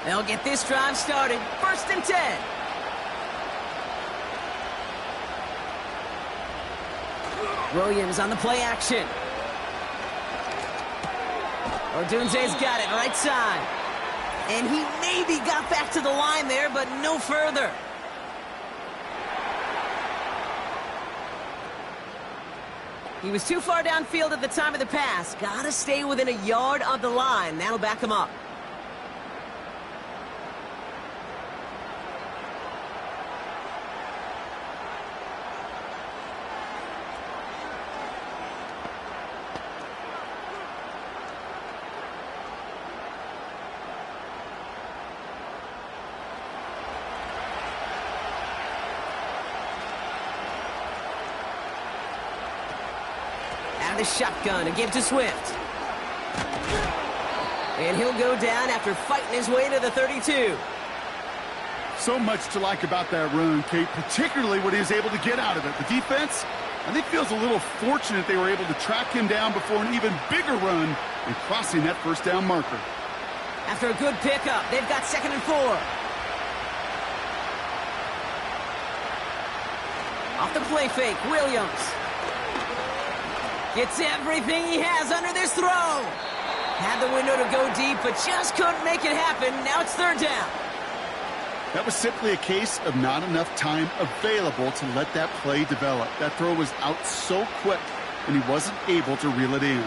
They'll get this drive started. 1st and 10. Williams on the play action. Ordunze's got it right side. And he maybe got back to the line there, but no further. He was too far downfield at the time of the pass. Gotta stay within a yard of the line. That'll back him up. The shotgun to give to Swift. And he'll go down after fighting his way to the 32. So much to like about that run, Kate, particularly what he was able to get out of it. The defense, I think, feels a little fortunate they were able to track him down before an even bigger run and crossing that 1st down marker. After a good pickup, they've got 2nd and 4. Off the play fake, Williams. Gets everything he has under this throw. Had the window to go deep, but just couldn't make it happen. Now it's 3rd down. That was simply a case of not enough time available to let that play develop. That throw was out so quick, and he wasn't able to reel it in.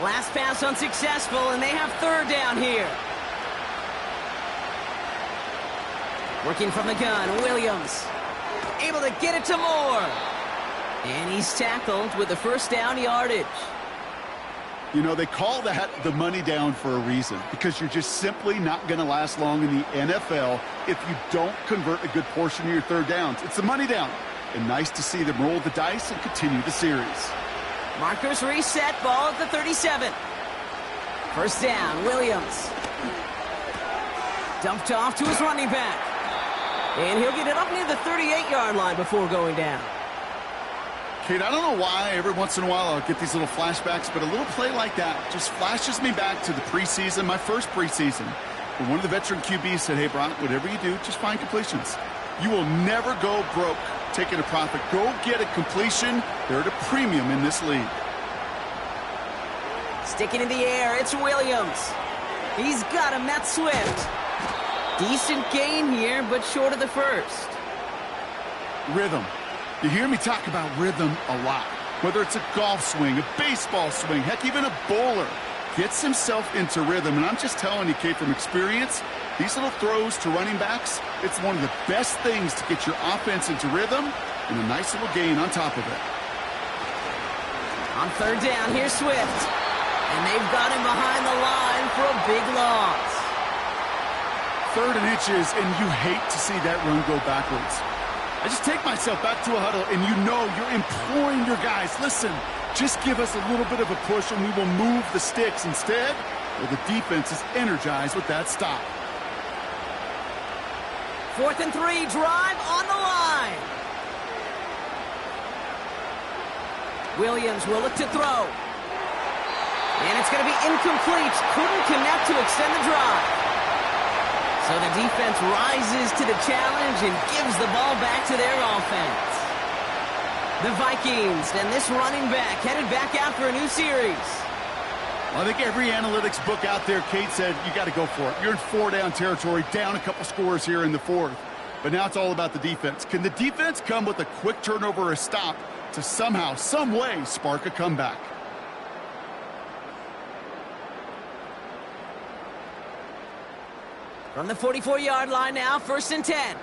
Last pass unsuccessful, and they have 3rd down here. Working from the gun, Williams. Able to get it to Moore. And he's tackled with the 1st down yardage. You know, they call that the money down for a reason, because you're just simply not going to last long in the NFL if you don't convert a good portion of your 3rd downs. It's the money down. And nice to see them roll the dice and continue the series. Markers reset, ball at the 37. 1st down, Williams. Dumped off to his running back. And he'll get it up near the 38-yard line before going down. Kate, I don't know why every once in a while I'll get these little flashbacks, but a little play like that just flashes me back to the preseason, my first preseason, where one of the veteran QBs said, hey, Brock, whatever you do, just find completions. You will never go broke taking a profit. Go get a completion. They're at a premium in this league. Sticking in the air, it's Williams. He's got him, that's Swift. Decent gain here, but short of the 1st. Rhythm. You hear me talk about rhythm a lot. Whether it's a golf swing, a baseball swing, heck, even a bowler gets himself into rhythm. And I'm just telling you, Kate, from experience, these little throws to running backs, it's one of the best things to get your offense into rhythm and a nice little gain on top of it. On third down, here's Swift. And they've got him behind the line for a big loss. 3rd and inches, and you hate to see that run go backwards. I just take myself back to a huddle, and you know you're imploring your guys, listen, just give us a little bit of a push, and we will move the sticks. Instead, well, the defense is energized with that stop. 4th and 3, drive on the line. Williams will look to throw. And it's going to be incomplete. Couldn't connect to extend the drive. So the defense rises to the challenge and gives the ball back to their offense. The Vikings and this running back headed back out for a new series. Well, I think every analytics book out there, Kate, said you got to go for it. You're in 4-down territory, down a couple scores here in the 4th. But now it's all about the defense. Can the defense come with a quick turnover or a stop to somehow, some way, spark a comeback? From the 44-yard line now, 1st and 10.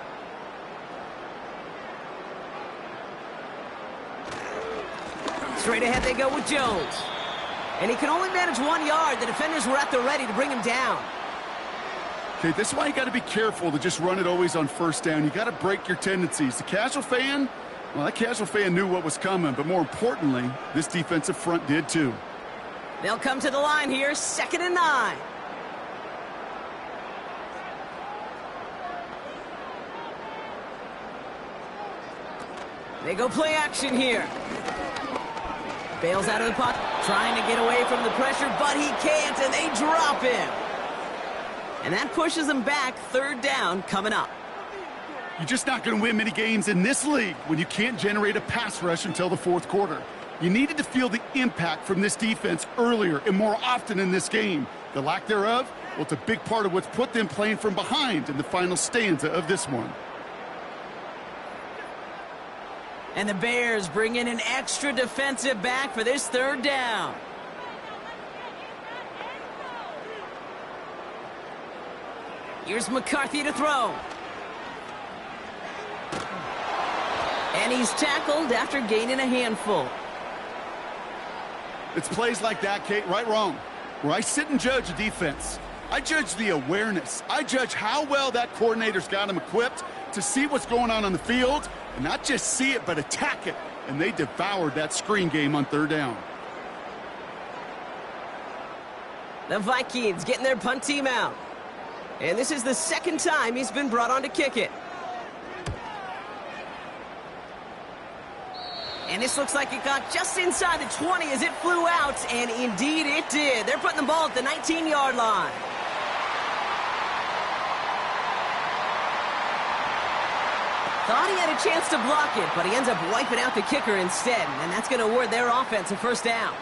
Straight ahead they go with Jones. And he can only manage 1 yard. The defenders were at the ready to bring him down. Okay, this is why you got to be careful to just run it always on 1st down. You got to break your tendencies. The casual fan, well, that casual fan knew what was coming, but more importantly, this defensive front did too. They'll come to the line here, 2nd and 9. They go play action here. Bails out of the pocket, trying to get away from the pressure, but he can't, and they drop him. And that pushes them back, 3rd down coming up. You're just not going to win many games in this league when you can't generate a pass rush until the 4th quarter. You needed to feel the impact from this defense earlier and more often in this game. The lack thereof, well, it's a big part of what's put them playing from behind in the final stanza of this one. And the Bears bring in an extra defensive back for this 3rd down. Here's McCarthy to throw. And he's tackled after gaining a handful. It's plays like that, Kate, right, wrong, where I sit and judge a defense. I judge the awareness. I judge how well that coordinator's got him equipped to see what's going on the field, and not just see it, but attack it. And they devoured that screen game on 3rd down. The Vikings getting their punt team out. And this is the 2nd time he's been brought on to kick it. And this looks like it got just inside the 20 as it flew out, and indeed it did. They're putting the ball at the 19-yard line. Thought he had a chance to block it, but he ends up wiping out the kicker instead, and that's going to award their offense a 1st down.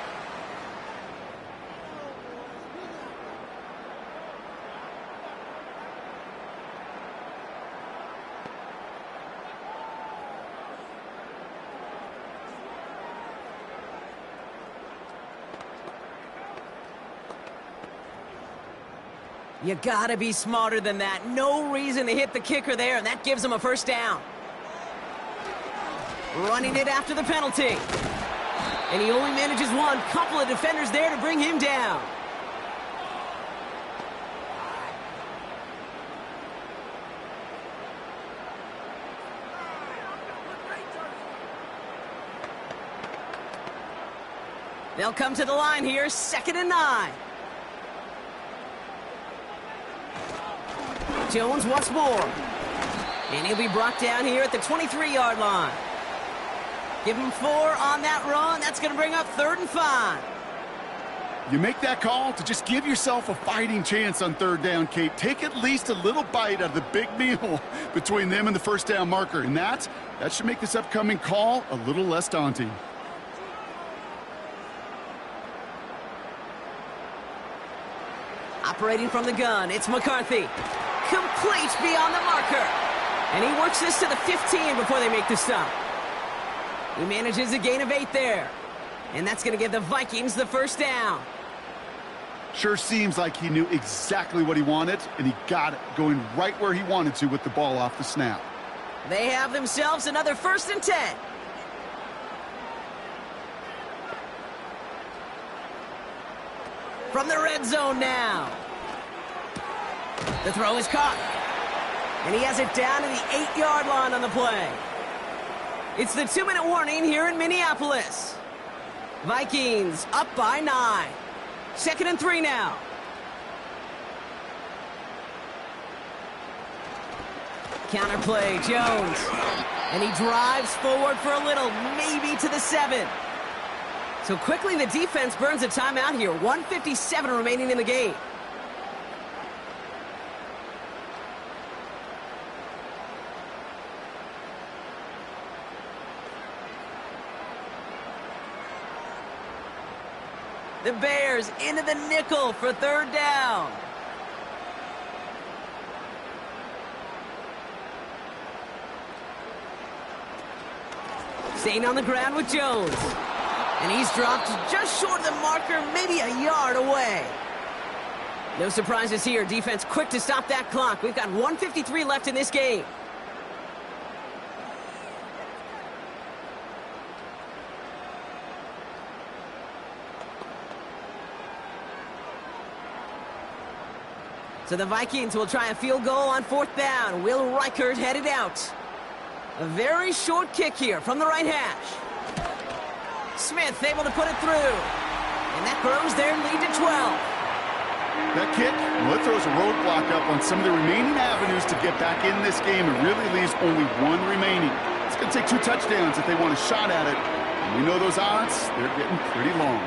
You gotta be smarter than that. No reason to hit the kicker there, and that gives him a 1st down. Running it after the penalty. And he only manages one. Couple of defenders there to bring him down. They'll come to the line here, 2nd and 9. Jones once more. And he'll be brought down here at the 23-yard line. Give him 4 on that run. That's going to bring up 3rd and 5. You make that call to just give yourself a fighting chance on 3rd down, Kate. Take at least a little bite out of the big meal between them and the 1st down marker. And that should make this upcoming call a little less daunting. Operating from the gun, it's McCarthy. Complete beyond the marker. And he works this to the 15 before they make the stop. He manages a gain of 8 there. And that's going to give the Vikings the 1st down. Sure seems like he knew exactly what he wanted, and he got it, going right where he wanted to with the ball off the snap. They have themselves another 1st and 10. from the red zone now. The throw is caught. And he has it down to the 8-yard line on the play. It's the 2-minute warning here in Minneapolis. Vikings up by 9. 2nd and 3 now. Counterplay, Jones. And he drives forward for a little, maybe to the 7. So quickly the defense burns a timeout here. 1:57 remaining in the game. The Bears into the nickel for 3rd down. Staying on the ground with Jones. And he's dropped just short of the marker, maybe a yard away. No surprises here. Defense quick to stop that clock. We've got 1:53 left in this game. So the Vikings will try a field goal on 4th down. Will Reichert headed out. A very short kick here from the right hash. Smith able to put it through. And that grows their lead to 12. That kick, well, it throws a roadblock up on some of the remaining avenues to get back in this game. It really leaves only one remaining. It's going to take 2 touchdowns if they want a shot at it. And we know those odds, they're getting pretty long.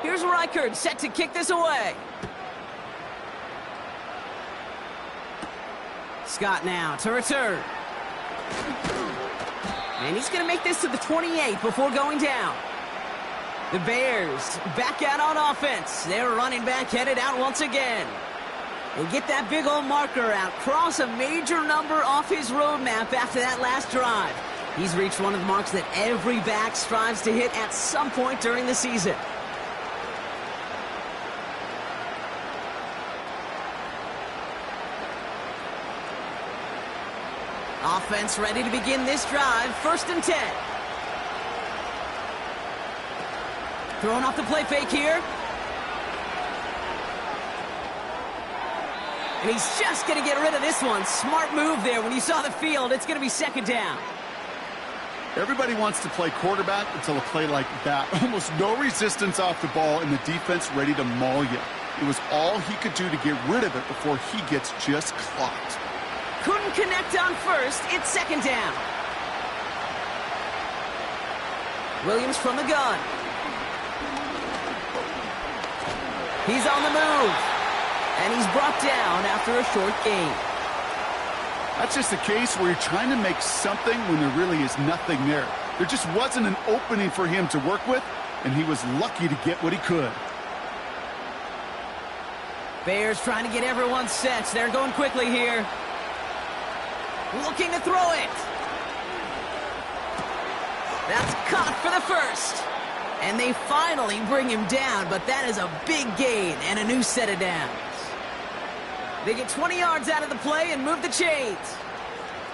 Here's Reichert set to kick this away. Scott now to return. And he's going to make this to the 28 before going down. The Bears back out on offense. Their running back headed out once again. They get that big old marker out. Cross a major number off his roadmap after that last drive. He's reached one of the marks that every back strives to hit at some point during the season. Offense ready to begin this drive. 1st and 10. Throwing off the play fake here. And he's just going to get rid of this one. Smart move there. When you saw the field, it's going to be 2nd down. Everybody wants to play quarterback until a play like that. Almost no resistance off the ball and the defense ready to maul you. It was all he could do to get rid of it before he gets just clocked. Couldn't connect on 1st. It's 2nd down. Williams from the gun. He's on the move. And he's brought down after a short gain. That's just a case where you're trying to make something when there really is nothing there. There just wasn't an opening for him to work with, and he was lucky to get what he could. Bears trying to get everyone set. They're going quickly here. Looking to throw it. That's caught for the 1st. And they finally bring him down, but that is a big gain and a new set of downs. They get 20 yards out of the play and move the chains.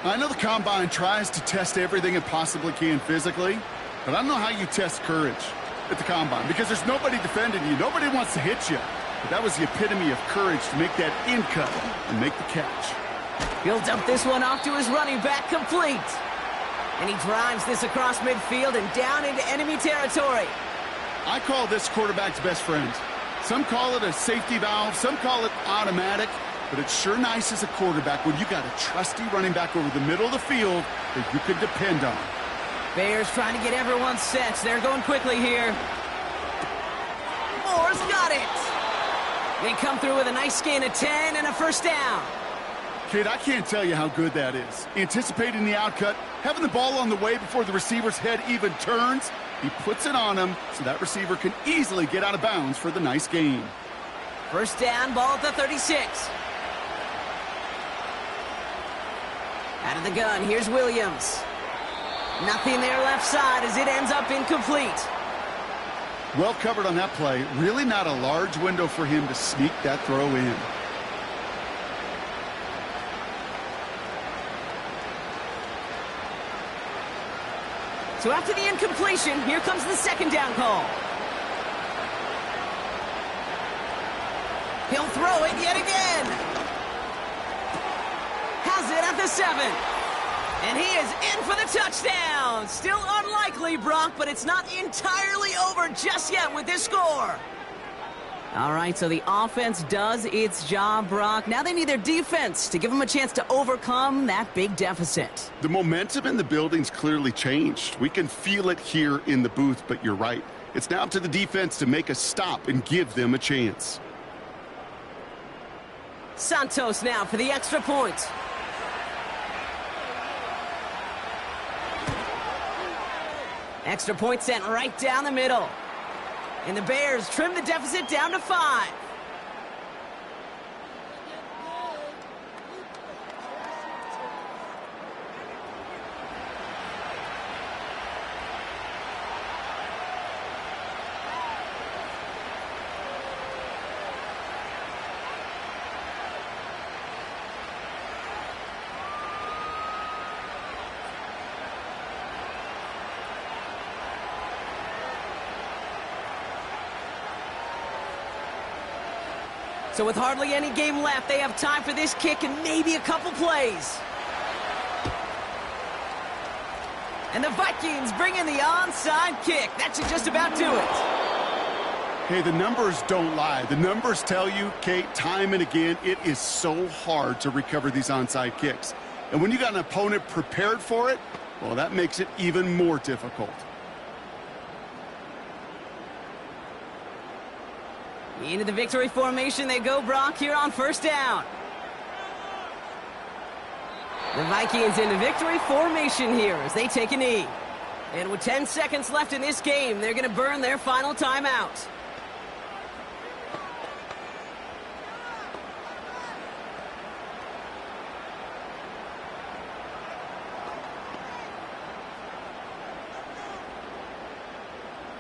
I know the Combine tries to test everything it possibly can physically, but I don't know how you test courage at the Combine because there's nobody defending you. Nobody wants to hit you. But that was the epitome of courage to make that in cut and make the catch. He'll dump this one off to his running back, complete. And he drives this across midfield and down into enemy territory. I call this quarterback's best friend. Some call it a safety valve, some call it automatic, but it's sure nice as a quarterback when you got a trusty running back over the middle of the field that you can depend on. Bears trying to get everyone set. They're going quickly here. Moore's got it. They come through with a nice gain of 10 and a 1st down. Kid, I can't tell you how good that is. Anticipating the outcut, having the ball on the way before the receiver's head even turns, he puts it on him so that receiver can easily get out of bounds for the nice gain. 1st down, ball at the 36. Out of the gun, here's Williams. Nothing there left side as it ends up incomplete. Well covered on that play. Really not a large window for him to sneak that throw in. So after the incompletion, here comes the second down call. He'll throw it yet again. Has it at the 7. And he is in for the touchdown. Still unlikely, Brock, but it's not entirely over just yet with this score. All right, so the offense does its job, Brock. Now they need their defense to give them a chance to overcome that big deficit. The momentum in the building's clearly changed. We can feel it here in the booth, but you're right. It's now up to the defense to make a stop and give them a chance. Santos now for the extra point. Extra point sent right down the middle. And the Bears trim the deficit down to 5. So with hardly any game left, they have time for this kick and maybe a couple plays. And the Vikings bring in the onside kick. That should just about do it. Hey, the numbers don't lie. The numbers tell you, Kate, time and again, it is so hard to recover these onside kicks. And when you got an opponent prepared for it, well, that makes it even more difficult. Into the victory formation they go, Brock, here on first down. The Vikings into victory formation here as they take a knee. And with 10 seconds left in this game, they're going to burn their final timeout.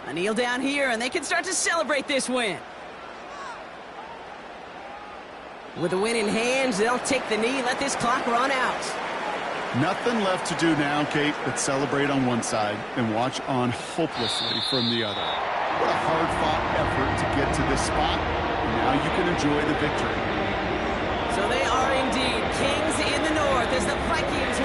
A kneel down here, and they can start to celebrate this win. With the win in hand, they'll take the knee and let this clock run out. Nothing left to do now, Kate, but celebrate on one side and watch on hopelessly from the other. What a hard-fought effort to get to this spot, and now you can enjoy the victory. So they are indeed kings in the north as the Vikings